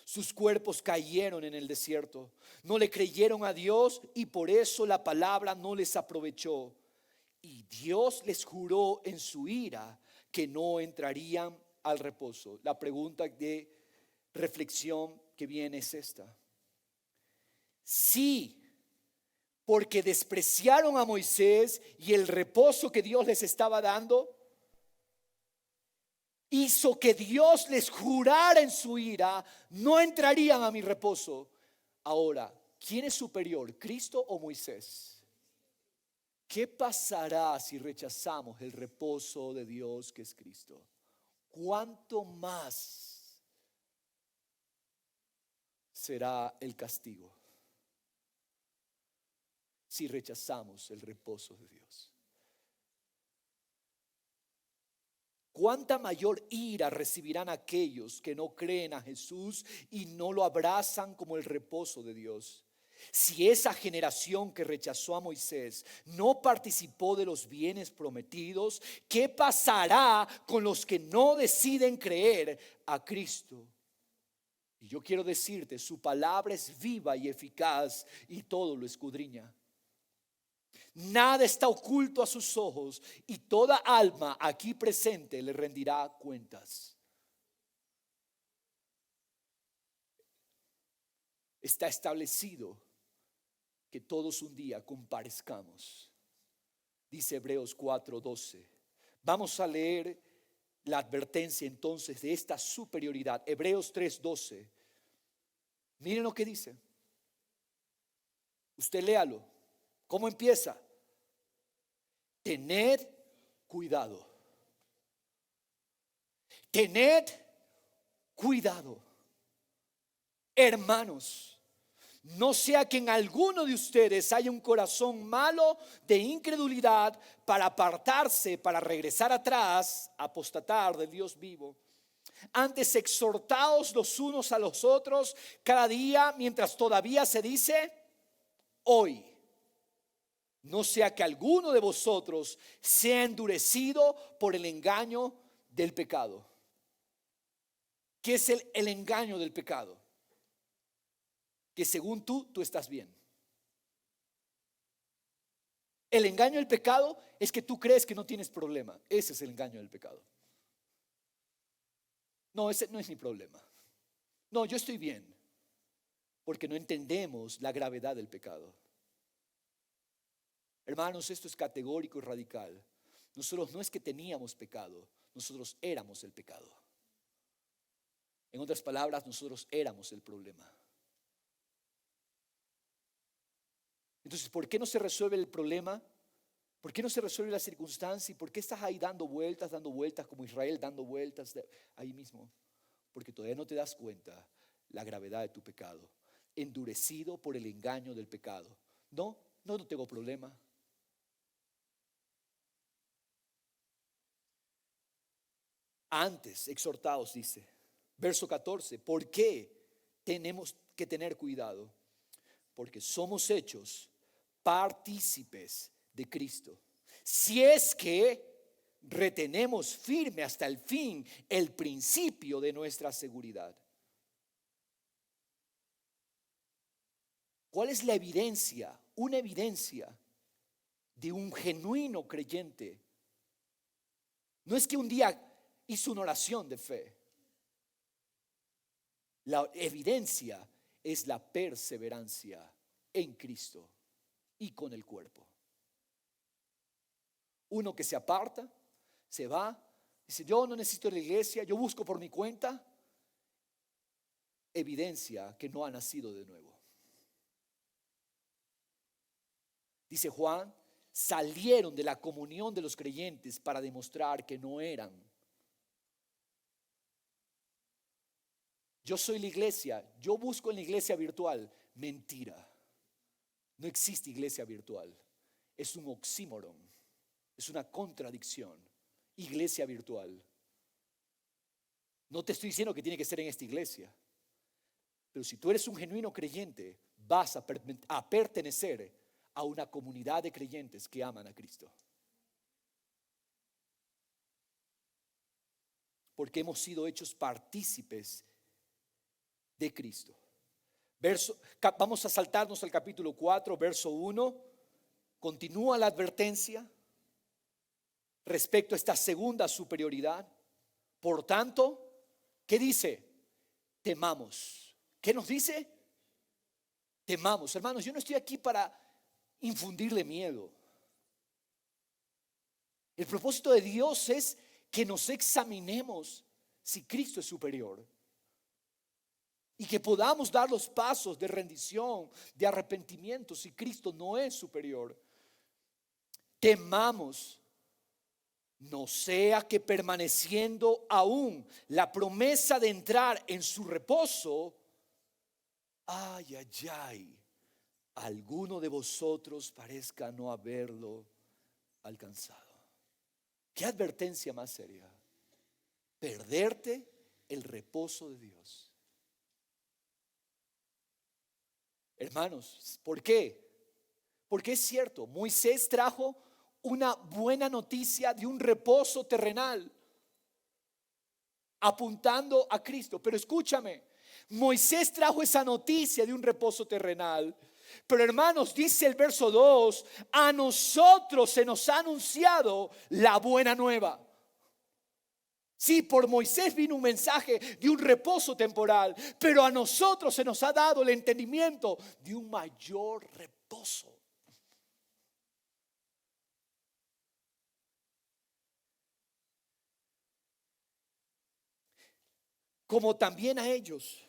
Sus cuerpos cayeron en el desierto. No le creyeron a Dios y por eso la palabra no les aprovechó. Y Dios les juró en su ira que no entrarían al reposo. La pregunta de reflexión que viene es esta: sí, porque despreciaron a Moisés y el reposo que Dios les estaba dando hizo que Dios les jurara en su ira, no entrarían a mi reposo. Ahora, ¿quién es superior, Cristo o Moisés? ¿Qué pasará si rechazamos el reposo de Dios que es Cristo? ¿Cuánto más será el castigo si rechazamos el reposo de Dios? ¿Cuánta mayor ira recibirán aquellos que no creen a Jesús y no lo abrazan como el reposo de Dios? Si esa generación que rechazó a Moisés no participó de los bienes prometidos, ¿qué pasará con los que no deciden creer a Cristo? Y yo quiero decirte, su palabra es viva y eficaz y todo lo escudriña. Nada está oculto a sus ojos y toda alma aquí presente le rendirá cuentas. Está establecido que todos un día comparezcamos. Dice Hebreos 4:12. Vamos a leer la advertencia entonces de esta superioridad. Hebreos 3:12. Miren lo que dice. Usted léalo. ¿Cómo empieza? Tened cuidado. Tened cuidado, hermanos. No sea que en alguno de ustedes haya un corazón malo de incredulidad para apartarse, para regresar atrás, apostatar del Dios vivo. Antes exhortaos los unos a los otros cada día mientras todavía se dice hoy. No sea que alguno de vosotros sea endurecido por el engaño del pecado. ¿Qué es el engaño del pecado? Que según tú estás bien. El engaño del pecado es que tú crees que no tienes problema. Ese es el engaño del pecado. No, ese no es mi problema. No, yo estoy bien. Porque no entendemos la gravedad del pecado. Hermanos, esto es categórico y radical. Nosotros no es que teníamos pecado, nosotros éramos el pecado. En otras palabras, nosotros éramos el problema. Entonces, ¿por qué no se resuelve el problema? ¿Por qué no se resuelve la circunstancia? ¿Y por qué estás ahí dando vueltas como Israel dando vueltas ahí mismo? Porque todavía no te das cuenta la gravedad de tu pecado, endurecido por el engaño del pecado. No tengo problema. Antes, exhortaos, dice, verso 14, ¿por qué tenemos que tener cuidado? Porque somos hechos partícipes de Cristo. Si es que retenemos firme hasta el fin el principio de nuestra seguridad. ¿Cuál es la evidencia? Una evidencia de un genuino creyente no es que un día hizo una oración de fe. La evidencia es la perseverancia en Cristo y con el cuerpo. Uno que se aparta, se va, dice: yo no necesito la iglesia, yo busco por mi cuenta. Evidencia que no ha nacido de nuevo. Dice Juan: salieron de la comunión de los creyentes para demostrar que no eran. Yo soy la iglesia, yo busco en la iglesia virtual. Mentira. No existe iglesia virtual. Es un oxímoron, es una contradicción. Iglesia virtual. No te estoy diciendo que tiene que ser en esta iglesia, pero si tú eres un genuino creyente, vas a pertenecer a una comunidad de creyentes que aman a Cristo. Porque hemos sido hechos partícipes de Cristo. Vamos a saltarnos al capítulo 4, verso 1. Continúa la advertencia respecto a esta segunda superioridad. Por tanto, ¿qué dice? Temamos. ¿Qué nos dice? Temamos. Hermanos, yo no estoy aquí para infundirle miedo. El propósito de Dios es que nos examinemos si Cristo es superior y que podamos dar los pasos de rendición, de arrepentimiento si Cristo no es superior. Temamos, no sea que permaneciendo aún la promesa de entrar en su reposo, alguno de vosotros parezca no haberlo alcanzado. ¿Qué advertencia más seria? Perderte el reposo de Dios. Hermanos, ¿por qué? Porque es cierto, Moisés trajo una buena noticia de un reposo terrenal, apuntando a Cristo. Pero escúchame, Moisés trajo esa noticia de un reposo terrenal. Pero hermanos, dice el verso 2, a nosotros se nos ha anunciado la buena nueva. Sí, por Moisés vino un mensaje de un reposo temporal, pero a nosotros se nos ha dado el entendimiento de un mayor reposo. Como también a ellos.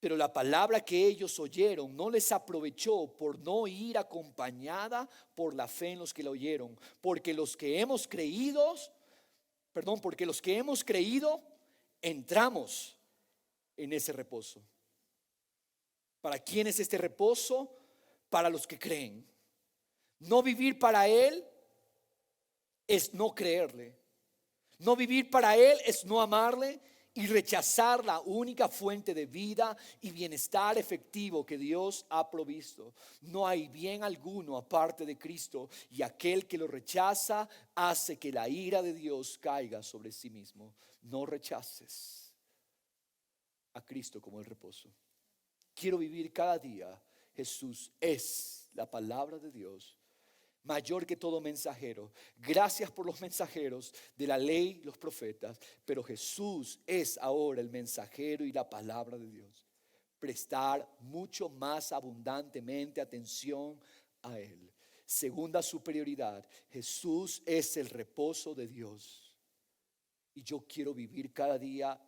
Pero la palabra que ellos oyeron no les aprovechó por no ir acompañada por la fe en los que la oyeron. Porque los que hemos creído entramos en ese reposo. ¿Para quién es este reposo? Para los que creen. No vivir para Él es no creerle. No vivir para Él es no amarle y rechazar la única fuente de vida y bienestar efectivo que Dios ha provisto. No hay bien alguno aparte de Cristo, y aquel que lo rechaza hace que la ira de Dios caiga sobre sí mismo. No rechaces a Cristo como el reposo. Quiero vivir cada día. Jesús es la palabra de Dios, mayor que todo mensajero. Gracias por los mensajeros de la ley, los profetas, pero Jesús es ahora el mensajero y la palabra de Dios. Prestar mucho más abundantemente atención a Él. Segunda superioridad, Jesús es el reposo de Dios. Y yo quiero vivir cada día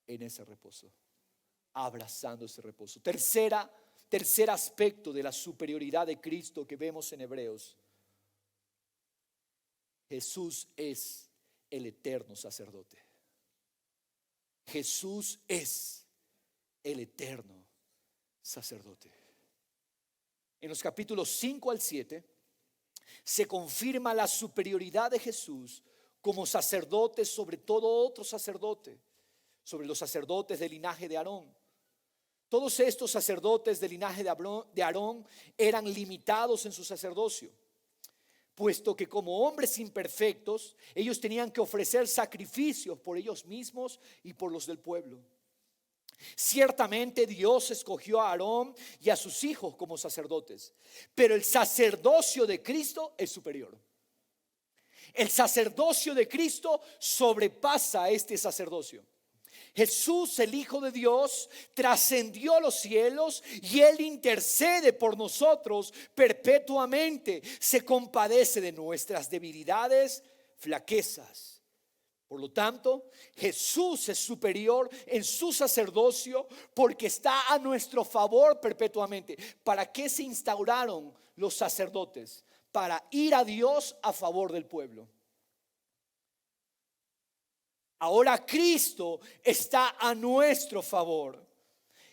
en ese reposo, abrazando ese reposo. Tercer aspecto de la superioridad de Cristo que vemos en Hebreos. Jesús es el eterno sacerdote. Jesús es el eterno sacerdote. En los capítulos 5 al 7 se confirma la superioridad de Jesús como sacerdote sobre todo otro sacerdote, sobre los sacerdotes del linaje de Aarón. Todos estos sacerdotes del linaje de Aarón eran limitados en su sacerdocio, puesto que como hombres imperfectos, ellos tenían que ofrecer sacrificios por ellos mismos y por los del pueblo. Ciertamente Dios escogió a Aarón y a sus hijos como sacerdotes, pero el sacerdocio de Cristo es superior. El sacerdocio de Cristo sobrepasa este sacerdocio. Jesús, el Hijo de Dios, trascendió los cielos y Él intercede por nosotros perpetuamente. Se compadece de nuestras debilidades, flaquezas. Por lo tanto, Jesús es superior en su sacerdocio porque está a nuestro favor perpetuamente. ¿Para qué se instauraron los sacerdotes? Para ir a Dios a favor del pueblo. Ahora Cristo está a nuestro favor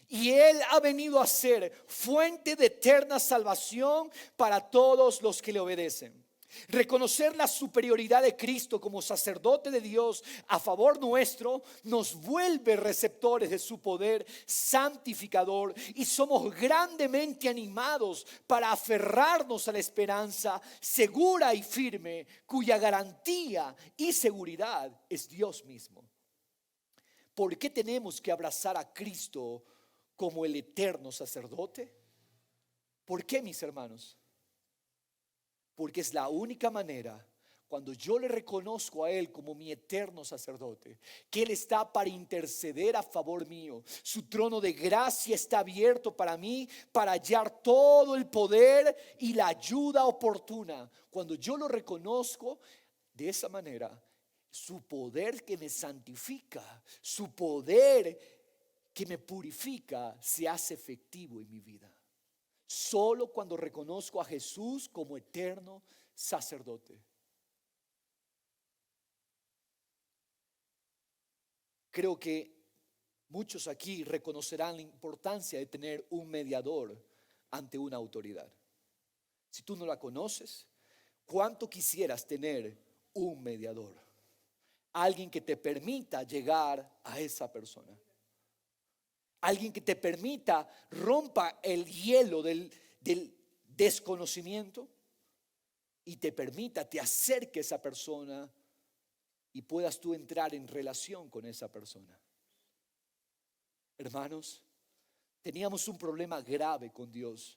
y Él ha venido a ser fuente de eterna salvación para todos los que le obedecen. Reconocer la superioridad de Cristo como sacerdote de Dios a favor nuestro nos vuelve receptores de su poder santificador y somos grandemente animados para aferrarnos a la esperanza segura y firme cuya garantía y seguridad es Dios mismo. ¿Por qué tenemos que abrazar a Cristo como el eterno sacerdote? ¿Por qué, mis hermanos? Porque es la única manera, cuando yo le reconozco a Él como mi eterno sacerdote, que Él está para interceder a favor mío. Su trono de gracia está abierto para mí, para hallar todo el poder y la ayuda oportuna. Cuando yo lo reconozco de esa manera, su poder que me santifica, su poder que me purifica, se hace efectivo en mi vida. Solo cuando reconozco a Jesús como eterno sacerdote. Creo que muchos aquí reconocerán la importancia de tener un mediador ante una autoridad. Si tú no la conoces, ¿cuánto quisieras tener un mediador? Alguien que te permita llegar a esa persona. Alguien que te permita rompa el hielo del desconocimiento y te permita, te acerque a esa persona y puedas tú entrar en relación con esa persona. Hermanos, teníamos un problema grave con Dios.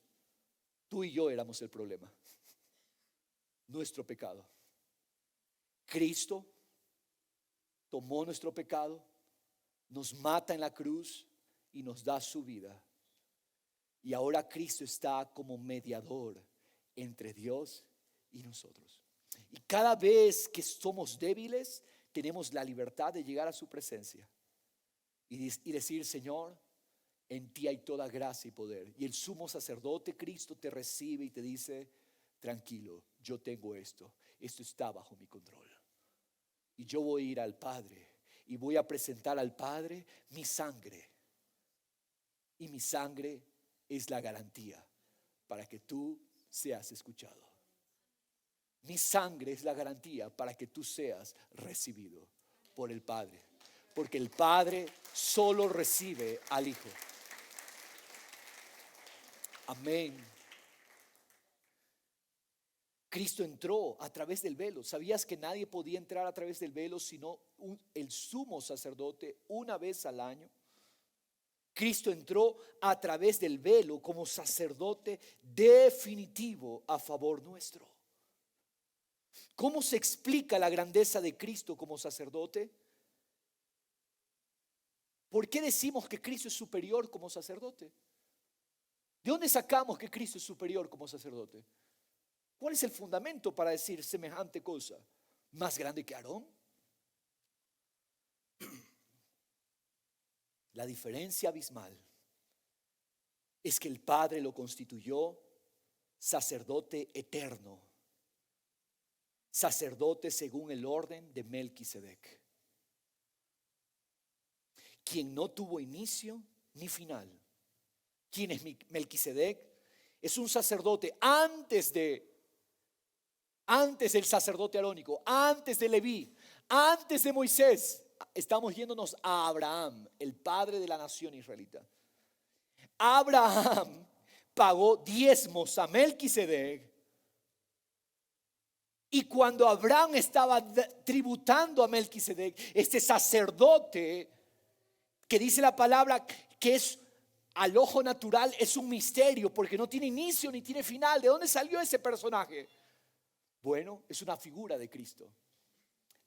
Tú y yo éramos el problema. Nuestro pecado. Cristo tomó nuestro pecado, nos mata en la cruz y nos da su vida. Y ahora Cristo está como mediador entre Dios y nosotros. Y cada vez que somos débiles, tenemos la libertad de llegar a su presencia y decir: Señor, en ti hay toda gracia y poder. Y el sumo sacerdote Cristo te recibe y te dice: tranquilo, yo tengo esto está bajo mi control. Y yo voy a ir al Padre y voy a presentar al Padre mi sangre. Y mi sangre es la garantía para que tú seas escuchado. Mi sangre es la garantía para que tú seas recibido por el Padre. Porque el Padre solo recibe al Hijo. Amén. Cristo entró a través del velo. ¿Sabías que nadie podía entrar a través del velo sino el sumo sacerdote una vez al año? Cristo entró a través del velo como sacerdote definitivo a favor nuestro. ¿Cómo se explica la grandeza de Cristo como sacerdote? ¿Por qué decimos que Cristo es superior como sacerdote? ¿De dónde sacamos que Cristo es superior como sacerdote? ¿Cuál es el fundamento para decir semejante cosa? ¿Más grande que Aarón? La diferencia abismal es que el Padre lo constituyó sacerdote eterno, sacerdote según el orden de Melquisedec, quien no tuvo inicio ni final. ¿Quién es Melquisedec? Es un sacerdote antes del sacerdote arónico, antes de Leví, antes de Moisés. Estamos yéndonos a Abraham, el padre de la nación israelita. Abraham pagó diezmos a Melquisedec. Y cuando Abraham estaba tributando a Melquisedec, este sacerdote que dice la palabra que es al ojo natural, es un misterio porque no tiene inicio ni tiene final. ¿De dónde salió ese personaje? Bueno, es una figura de Cristo.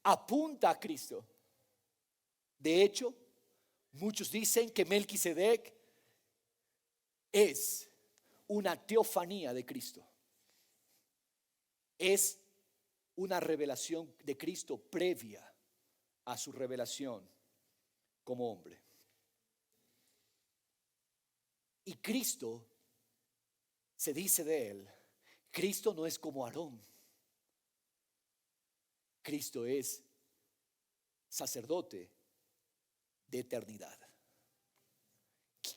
Apunta a Cristo. De hecho, muchos dicen que Melquisedec es una teofanía de Cristo. Es una revelación de Cristo previa a su revelación como hombre. Y Cristo, se dice de él, Cristo no es como Aarón. Cristo es sacerdote de eternidad.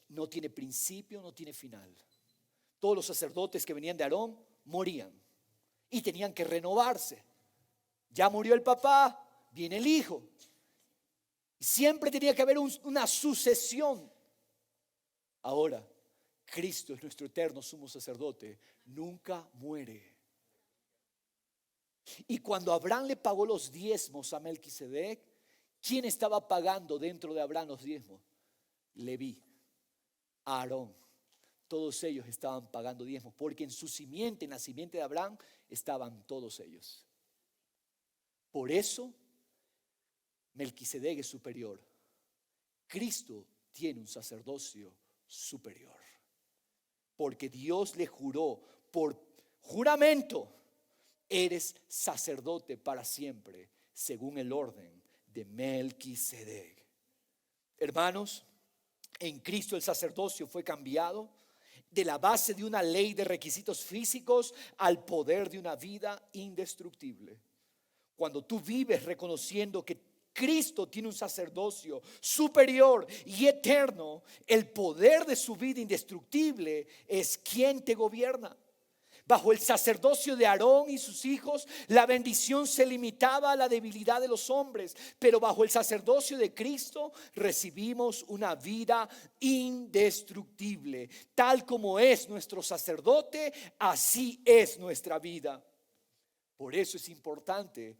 No tiene principio, no tiene final. Todos los sacerdotes que venían de Aarón morían y tenían que renovarse. Ya murió el papá, viene el hijo. Siempre tenía que haber una sucesión. Ahora, Cristo es nuestro eterno sumo sacerdote, nunca muere. Y cuando Abraham le pagó los diezmos a Melquisedec, ¿quién estaba pagando dentro de Abraham los diezmos? Leví, Aarón. Todos ellos estaban pagando diezmos, porque en su simiente, en la simiente de Abraham, estaban todos ellos. Por eso, Melquisedec es superior. Cristo tiene un sacerdocio superior, porque Dios le juró por juramento: eres sacerdote para siempre, según el orden de Melquisedec. Hermanos, en Cristo el sacerdocio fue cambiado de la base de una ley de requisitos físicos al poder de una vida indestructible. Cuando tú vives reconociendo que Cristo tiene un sacerdocio superior y eterno, el poder de su vida indestructible es quien te gobierna. Bajo el sacerdocio de Aarón y sus hijos, la bendición se limitaba a la debilidad de los hombres, pero bajo el sacerdocio de Cristo recibimos una vida indestructible. Tal como es nuestro sacerdote, así es nuestra vida. Por eso es importante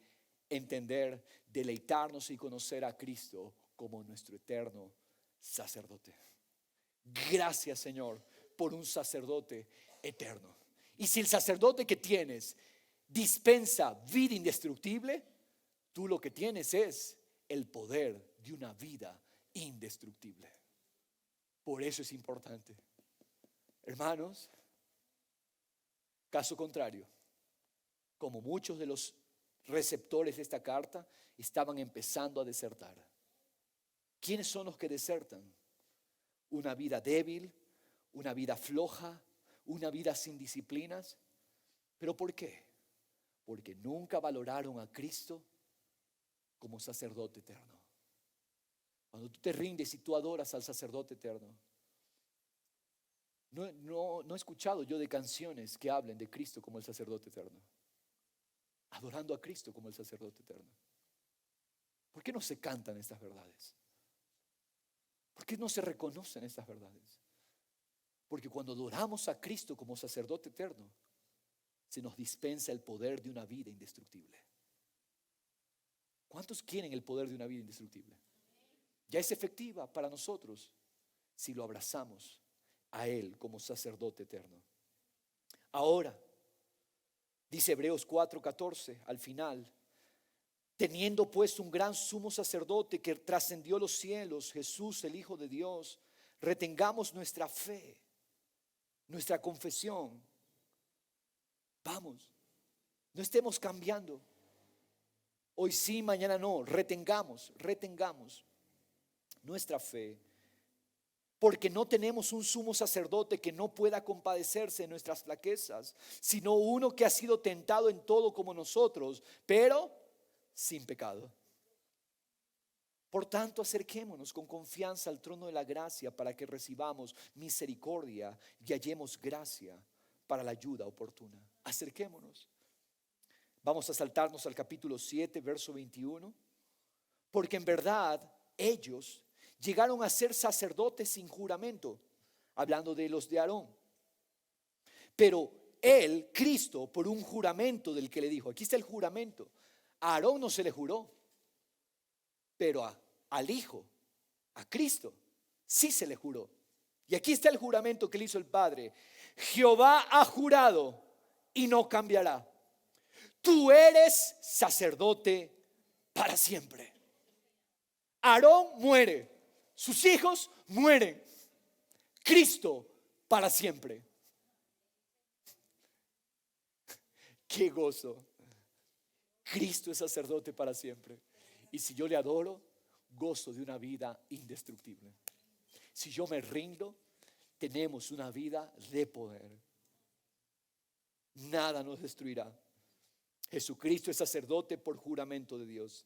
entender, deleitarnos y conocer a Cristo como nuestro eterno sacerdote. Gracias, Señor, por un sacerdote eterno. Y si el sacerdote que tienes dispensa vida indestructible, tú lo que tienes es el poder de una vida indestructible. Por eso es importante. Hermanos, caso contrario, como muchos de los receptores de esta carta estaban empezando a desertar. ¿Quiénes son los que desertan? Una vida débil, una vida floja, una vida sin disciplinas. ¿Pero por qué? Porque nunca valoraron a Cristo como sacerdote eterno. Cuando tú te rindes y tú adoras al sacerdote eterno, no he escuchado yo de canciones que hablen de Cristo como el sacerdote eterno, adorando a Cristo como el sacerdote eterno. ¿Por qué no se cantan estas verdades? ¿Por qué no se reconocen estas verdades? Porque cuando adoramos a Cristo como sacerdote eterno, se nos dispensa el poder de una vida indestructible. ¿Cuántos quieren el poder de una vida indestructible? Ya es efectiva para nosotros si lo abrazamos a Él como sacerdote eterno. Ahora, dice Hebreos 4:14 al final: teniendo pues un gran sumo sacerdote que trascendió los cielos, Jesús el Hijo de Dios, retengamos nuestra fe, nuestra confesión. Vamos, no estemos cambiando. Hoy sí, mañana no. Retengamos nuestra fe, porque no tenemos un sumo sacerdote que no pueda compadecerse de nuestras flaquezas, sino uno que ha sido tentado en todo como nosotros, pero sin pecado. Por tanto, acerquémonos con confianza al trono de la gracia para que recibamos misericordia y hallemos gracia para la ayuda oportuna. Acerquémonos. Vamos a saltarnos al capítulo 7, verso 21. Porque en verdad ellos llegaron a ser sacerdotes sin juramento, hablando de los de Aarón. Pero él, Cristo, por un juramento del que le dijo, aquí está el juramento. A Aarón no se le juró, pero al Hijo, A Cristo sí se le juró. Y aquí está el juramento que le hizo el Padre. Jehová ha jurado y no cambiará. Tú eres sacerdote para siempre. Aarón muere, sus hijos mueren. Cristo para siempre. Qué gozo. Cristo es sacerdote para siempre. Y si yo le adoro, gozo de una vida indestructible. Si yo me rindo, tenemos una vida de poder. Nada nos destruirá. Jesucristo es sacerdote por juramento de Dios.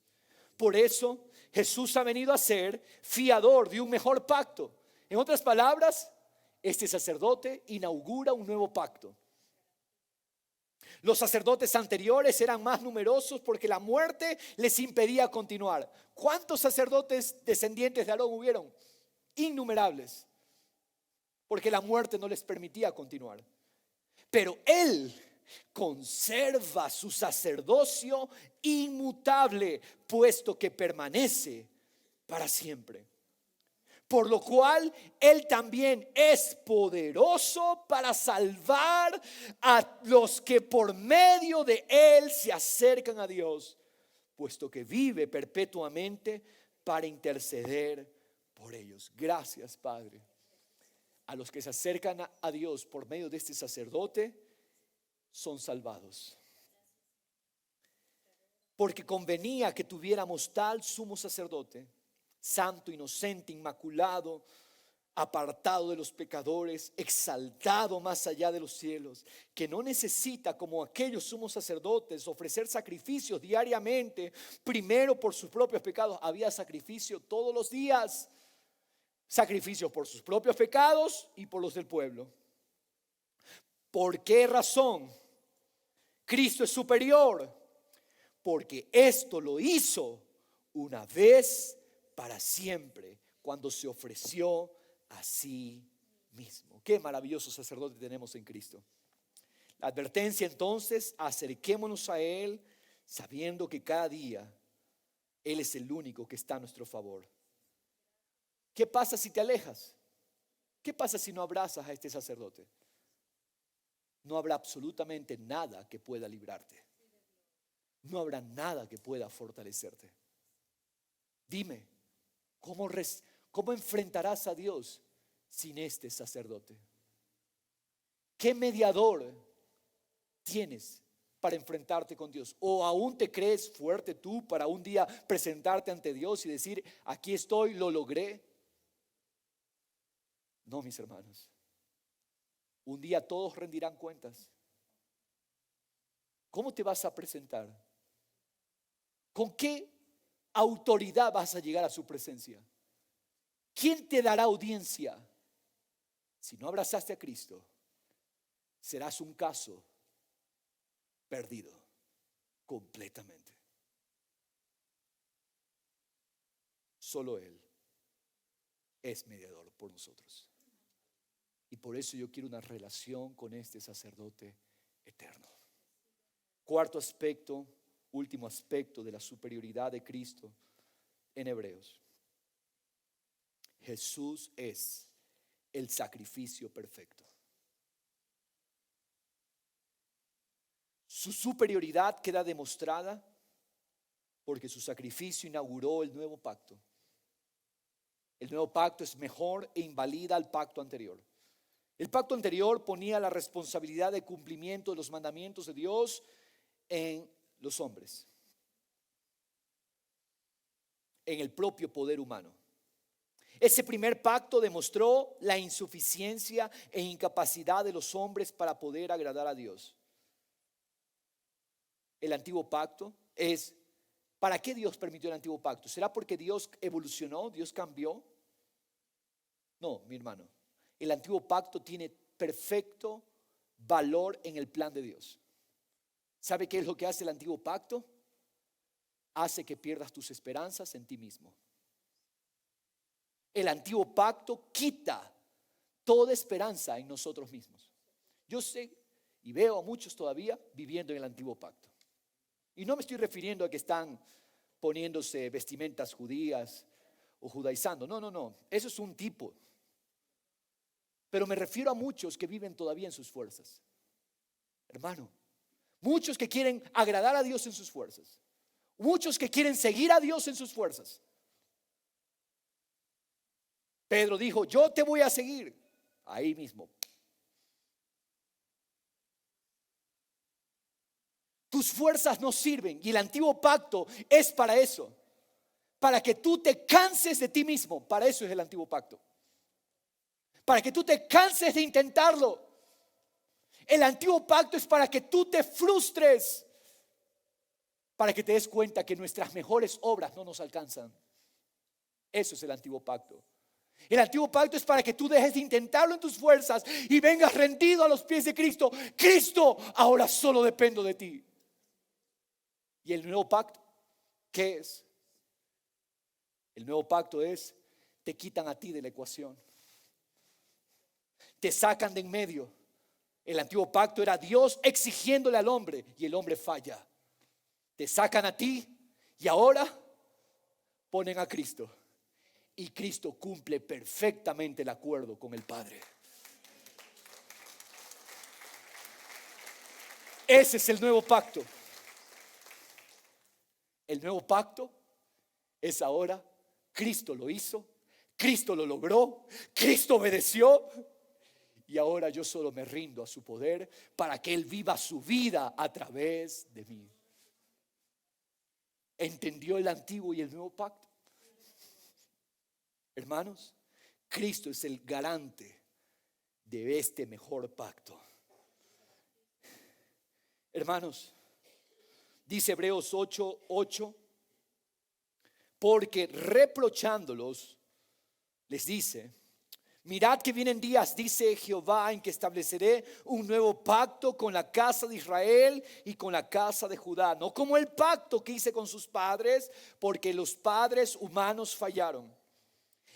Por eso Jesús ha venido a ser fiador de un mejor pacto. En otras palabras, este sacerdote inaugura un nuevo pacto. Los sacerdotes anteriores eran más numerosos porque la muerte les impedía continuar. ¿Cuántos sacerdotes descendientes de Aarón hubieron? Innumerables, porque la muerte no les permitía continuar. Pero él conserva su sacerdocio inmutable, puesto que permanece para siempre. Por lo cual él también es poderoso para salvar a los que por medio de él se acercan a Dios, puesto que vive perpetuamente para interceder por ellos. Gracias, Padre. A los que se acercan a Dios por medio de este sacerdote son salvados. Porque convenía que tuviéramos tal sumo sacerdote, santo, inocente, inmaculado, apartado de los pecadores, exaltado más allá de los cielos, que no necesita, como aquellos sumos sacerdotes, ofrecer sacrificios diariamente, primero por sus propios pecados. Había sacrificio todos los días, sacrificios por sus propios pecados y por los del pueblo. ¿Por qué razón Cristo es superior? Porque esto lo hizo una vez para siempre, cuando se ofreció a sí mismo. Qué maravilloso sacerdote tenemos en Cristo. La advertencia entonces: acerquémonos a Él sabiendo que cada día Él es el único que está a nuestro favor. ¿Qué pasa si te alejas? ¿Qué pasa si no abrazas a este sacerdote? No habrá absolutamente nada que pueda librarte. No habrá nada que pueda fortalecerte. Dime, ¿cómo enfrentarás a Dios sin este sacerdote? ¿Qué mediador tienes para enfrentarte con Dios? ¿O aún te crees fuerte tú para un día presentarte ante Dios y decir: aquí estoy, lo logré? No, mis hermanos. Un día todos rendirán cuentas. ¿Cómo te vas a presentar? ¿Con qué autoridad vas a llegar a su presencia? ¿Quién te dará audiencia? Si no abrazaste a Cristo, serás un caso perdido completamente. Solo Él es mediador por nosotros. Y por eso yo quiero una relación con este sacerdote eterno. Cuarto aspecto, último aspecto de la superioridad de Cristo en Hebreos. Jesús es el sacrificio perfecto. Su superioridad queda demostrada porque su sacrificio inauguró el nuevo pacto. El nuevo pacto es mejor e invalida al pacto anterior. El pacto anterior ponía la responsabilidad de cumplimiento de los mandamientos de Dios en los hombres, en el propio poder humano. Ese primer pacto demostró la insuficiencia e incapacidad de los hombres para poder agradar a Dios. El antiguo pacto es: ¿para qué Dios permitió el antiguo pacto? ¿Será porque Dios evolucionó, Dios cambió? No, mi hermano. El antiguo pacto tiene perfecto valor en el plan de Dios. ¿Sabe qué es lo que hace el antiguo pacto? Hace que pierdas tus esperanzas en ti mismo. El antiguo pacto quita toda esperanza en nosotros mismos. Yo sé y veo a muchos todavía viviendo en el antiguo pacto. Y no me estoy refiriendo a que están poniéndose vestimentas judías o judaizando. No, no, no. Eso es un tipo. Pero me refiero a muchos que viven todavía en sus fuerzas. Hermano, muchos que quieren agradar a Dios en sus fuerzas. Muchos que quieren seguir a Dios en sus fuerzas. Pedro dijo, yo te voy a seguir. Ahí mismo. Tus fuerzas no sirven y el antiguo pacto es para eso. Para que tú te canses de ti mismo. Para eso es el antiguo pacto. Para que tú te canses de intentarlo. El antiguo pacto es para que tú te frustres. Para que te des cuenta que nuestras mejores obras no nos alcanzan. Eso es el antiguo pacto. El antiguo pacto es para que tú dejes de intentarlo en tus fuerzas y vengas rendido a los pies de Cristo. Cristo, ahora solo dependo de ti. ¿Y el nuevo pacto qué es? El nuevo pacto es, te quitan a ti de la ecuación. Te sacan de en medio. El antiguo pacto era Dios exigiéndole al hombre y el hombre falla. Te sacan a ti y ahora ponen a Cristo. Y Cristo cumple perfectamente el acuerdo con el Padre. Ese es el nuevo pacto. El nuevo pacto es ahora, Cristo lo hizo, Cristo lo logró, Cristo obedeció. Y ahora yo solo me rindo a su poder para que Él viva su vida a través de mí. ¿Entendió el antiguo y el nuevo pacto? Hermanos, Cristo es el garante de este mejor pacto. Hermanos, dice Hebreos 8:8, porque reprochándolos, les dice, mirad que vienen días, dice Jehová, en que estableceré un nuevo pacto con la casa de Israel y con la casa de Judá. No como el pacto que hice con sus padres, porque los padres humanos fallaron.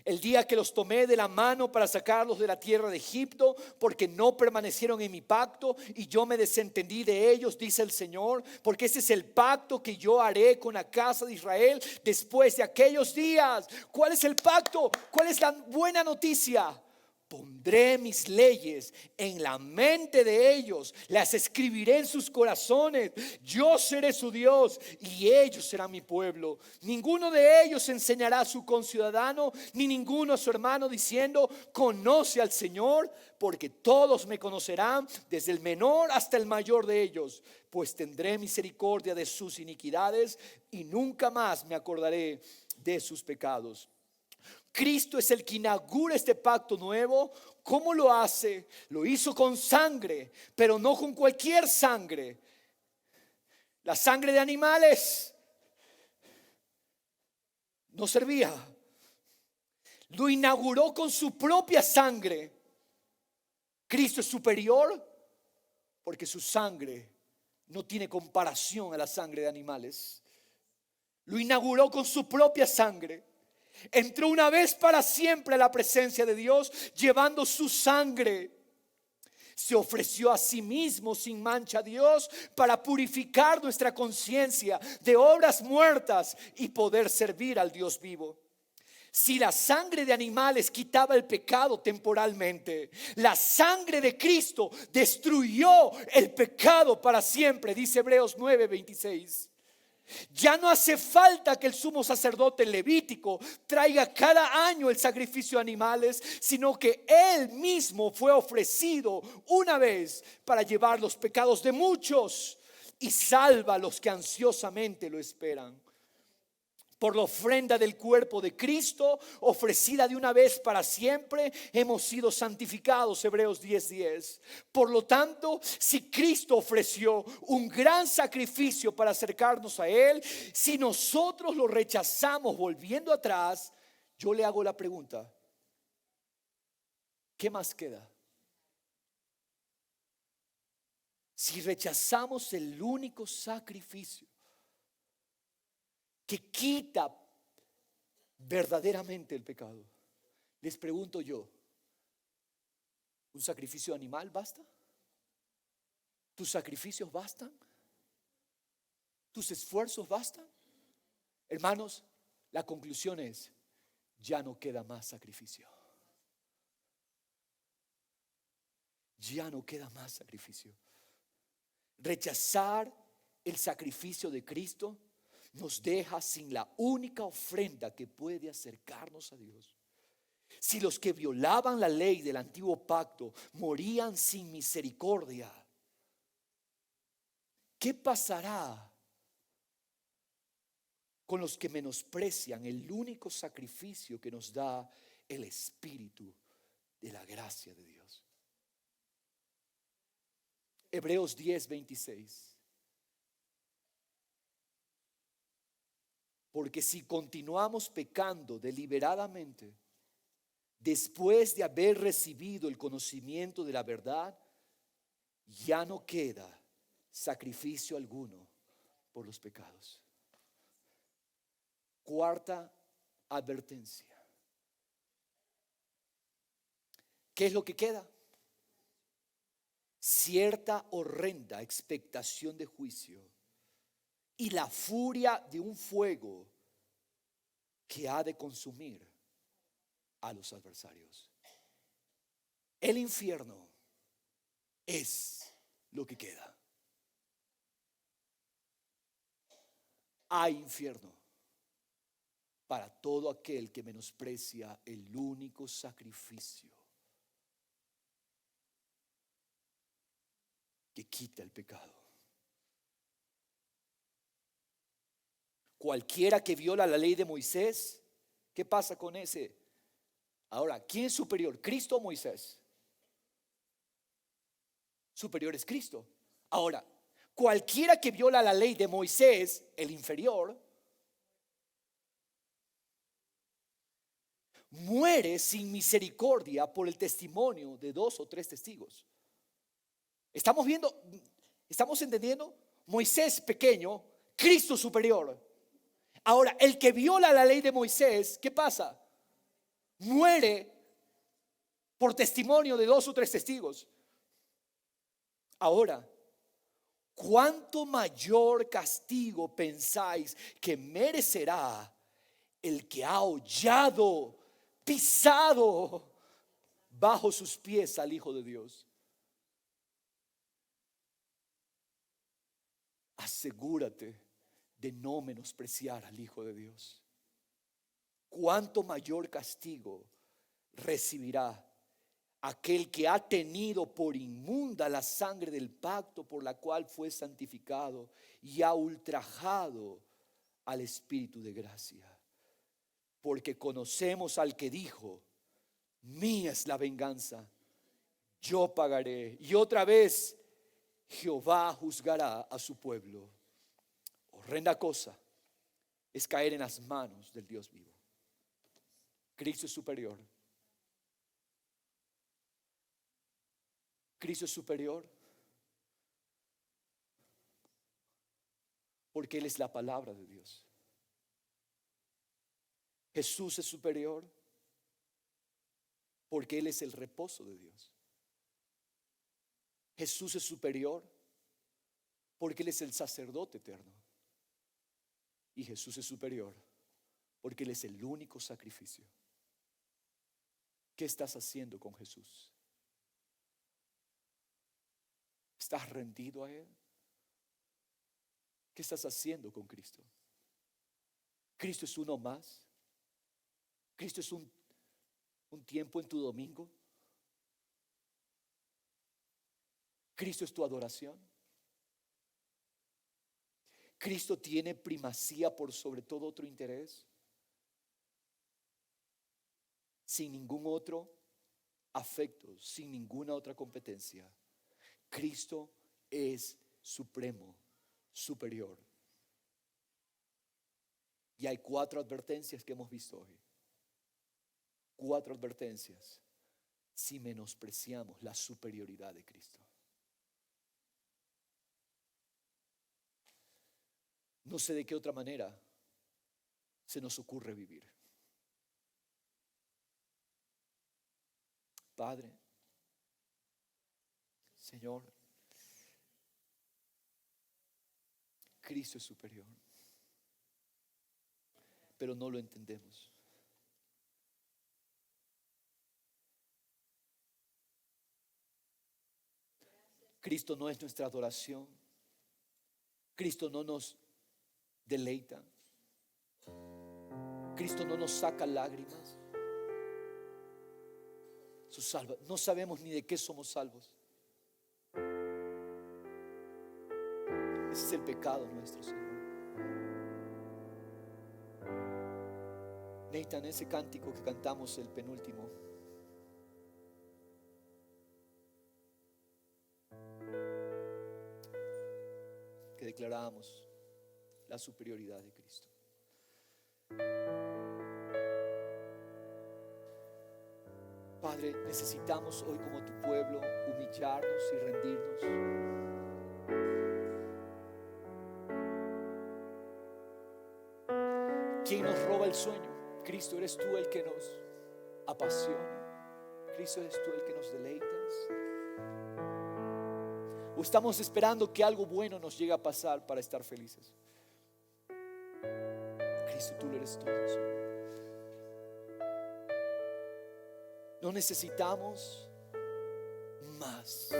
El día que los tomé de la mano para sacarlos de la tierra de Egipto, porque no permanecieron en mi pacto y yo me desentendí de ellos, dice el Señor, porque ese es el pacto que yo haré con la casa de Israel después de aquellos días. ¿Cuál es el pacto? ¿Cuál es la buena noticia? Pondré mis leyes en la mente de ellos, las escribiré en sus corazones. Yo seré su Dios y ellos serán mi pueblo. Ninguno de ellos enseñará a su conciudadano ni ninguno a su hermano diciendo, conoce al Señor, porque todos me conocerán, desde el menor hasta el mayor de ellos, pues tendré misericordia de sus iniquidades y nunca más me acordaré de sus pecados. Cristo es el que inaugura este pacto nuevo. ¿Cómo lo hace? Lo hizo con sangre, pero no con cualquier sangre. La sangre de animales no servía. Lo inauguró con su propia sangre. Cristo es superior porque su sangre no tiene comparación a la sangre de animales. Lo inauguró con su propia sangre. Entró una vez para siempre a la presencia de Dios llevando su sangre. Se ofreció a sí mismo sin mancha a Dios para purificar nuestra conciencia de obras muertas y poder servir al Dios vivo. Si la sangre de animales quitaba el pecado temporalmente, la sangre de Cristo destruyó el pecado para siempre, dice Hebreos 9:26. Ya no hace falta que el sumo sacerdote levítico traiga cada año el sacrificio de animales, sino que él mismo fue ofrecido una vez para llevar los pecados de muchos y salva a los que ansiosamente lo esperan. Por la ofrenda del cuerpo de Cristo, ofrecida de una vez para siempre, hemos sido santificados, Hebreos 10:10. Por lo tanto, si Cristo ofreció un gran sacrificio para acercarnos a Él, si nosotros lo rechazamos volviendo atrás, yo le hago la pregunta, ¿qué más queda? Si rechazamos el único sacrificio que quita verdaderamente el pecado, les pregunto yo, ¿un sacrificio animal basta? ¿Tus sacrificios bastan? ¿Tus esfuerzos bastan? Hermanos, la conclusión es, ya no queda más sacrificio. Ya no queda más sacrificio. Rechazar el sacrificio de Cristo nos deja sin la única ofrenda que puede acercarnos a Dios. Si los que violaban la ley del antiguo pacto morían sin misericordia, ¿qué pasará con los que menosprecian el único sacrificio que nos da el Espíritu de la gracia de Dios? Hebreos 10:26. Porque si continuamos pecando deliberadamente, después de haber recibido el conocimiento de la verdad, ya no queda sacrificio alguno por los pecados. Cuarta advertencia. ¿Qué es lo que queda? Cierta horrenda expectación de juicio y la furia de un fuego que ha de consumir a los adversarios. El infierno es lo que queda. Hay infierno para todo aquel que menosprecia el único sacrificio que quita el pecado. Cualquiera que viola la ley de Moisés, ¿qué pasa con ese? Ahora, ¿quién es superior? ¿Cristo o Moisés? Superior es Cristo. Ahora, cualquiera que viola la ley de Moisés, el inferior, muere sin misericordia por el testimonio de 2 o 3 testigos. Estamos viendo, estamos entendiendo, Moisés pequeño, Cristo superior. Ahora, el que viola la ley de Moisés, ¿qué pasa? Muere por testimonio de 2 o 3 testigos. Ahora, ¿cuánto mayor castigo pensáis que merecerá el que ha hollado, pisado bajo sus pies al Hijo de Dios? Asegúrate de no menospreciar al Hijo de Dios. ¿Cuánto mayor castigo recibirá aquel que ha tenido por inmunda la sangre del pacto por la cual fue santificado y ha ultrajado al Espíritu de gracia? Porque conocemos al que dijo: mía es la venganza, yo pagaré. Y otra vez Jehová juzgará a su pueblo. Horrenda cosa es caer en las manos del Dios vivo. Cristo es superior. Cristo es superior porque Él es la palabra de Dios. Jesús es superior porque Él es el reposo de Dios. Jesús es superior porque Él es el sacerdote eterno. Y Jesús es superior porque Él es el único sacrificio. ¿Qué estás haciendo con Jesús? ¿Estás rendido a Él? ¿Qué estás haciendo con Cristo? ¿Cristo es uno más? ¿Cristo es un tiempo en tu domingo? ¿Cristo es tu adoración? ¿Cristo tiene primacía por sobre todo otro interés? Sin ningún otro afecto, sin ninguna otra competencia. Cristo es supremo, superior. Y hay 4 advertencias que hemos visto hoy. 4 advertencias si menospreciamos la superioridad de Cristo. No sé de qué otra manera se nos ocurre vivir. Padre, Señor, Cristo es superior, pero no lo entendemos. Cristo no es nuestra adoración. Cristo no nos deleita. Cristo no nos saca lágrimas. No sabemos ni de qué somos salvos. Ese es el pecado nuestro, Señor. Nathan, ese cántico que cantamos, el penúltimo, que declaramos la superioridad de Cristo. Padre, necesitamos hoy como tu pueblo humillarnos y rendirnos. ¿Quién nos roba el sueño? Cristo, eres tú el que nos apasiona. Cristo, eres tú el que nos deleitas. ¿O estamos esperando que algo bueno nos llegue a pasar para estar felices? Cristo, tú lo eres todo, Señor. No necesitamos más.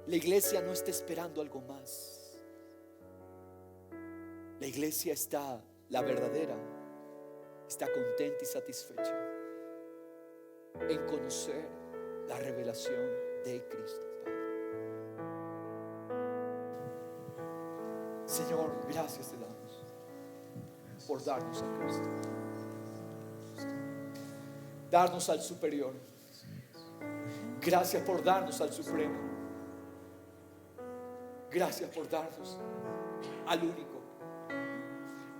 La iglesia no está esperando algo más. La iglesia está, la verdadera, está contenta y satisfecha en conocer la revelación de Cristo, Padre. Señor, gracias te damos por darnos a Cristo, darnos al superior. Gracias por darnos al supremo. Gracias por darnos al único.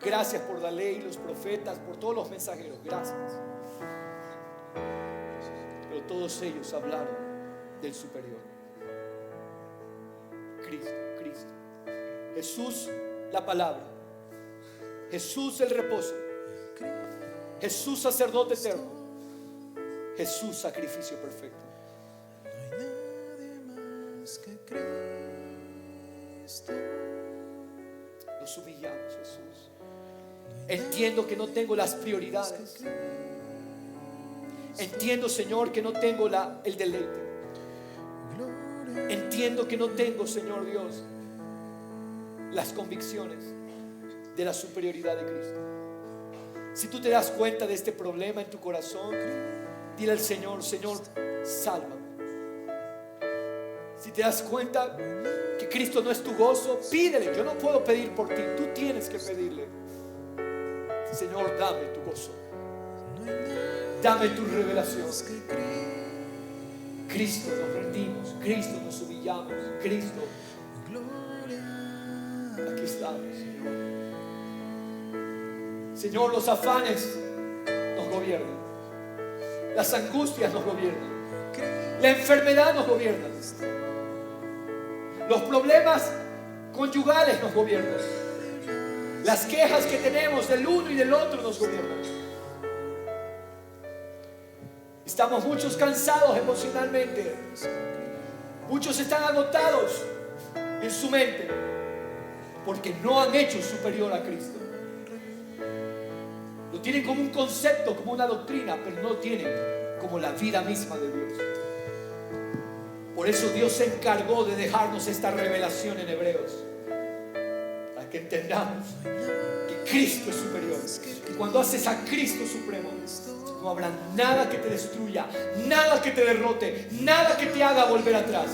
Gracias por la ley, los profetas, por todos los mensajeros. Gracias. Pero todos ellos hablaron del superior. Cristo, Cristo. Jesús, la palabra. Jesús, el reposo. Jesús, sacerdote eterno. Jesús, sacrificio perfecto. No hay nadie más que Cristo. Nos humillamos, Jesús. Entiendo que no tengo las prioridades. Entiendo, Señor, que no tengo el deleite. Entiendo que no tengo, Señor Dios, las convicciones de la superioridad de Cristo. Si tú te das cuenta de este problema en tu corazón, dile al Señor: Señor, sálvame. Si te das cuenta que Cristo no es tu gozo, pídele. Yo no puedo pedir por ti, tú tienes que pedirle. Señor, dame tu gozo, dame tu revelación. Cristo, nos rendimos, Cristo, nos humillamos, Cristo, aquí estamos, Señor. Señor, los afanes nos gobiernan, las angustias nos gobiernan, la enfermedad nos gobierna, los problemas conyugales nos gobiernan, las quejas que tenemos del uno y del otro nos gobiernan. Estamos muchos cansados emocionalmente. Muchos están agotados en su mente porque no han hecho superior a Cristo. Lo tienen como un concepto, como una doctrina, pero no tienen como la vida misma de Dios. Por eso Dios se encargó de dejarnos esta revelación en Hebreos, para que entendamos que Cristo es superior. Y cuando haces a Cristo supremo, no habrá nada que te destruya, nada que te derrote, nada que te haga volver atrás.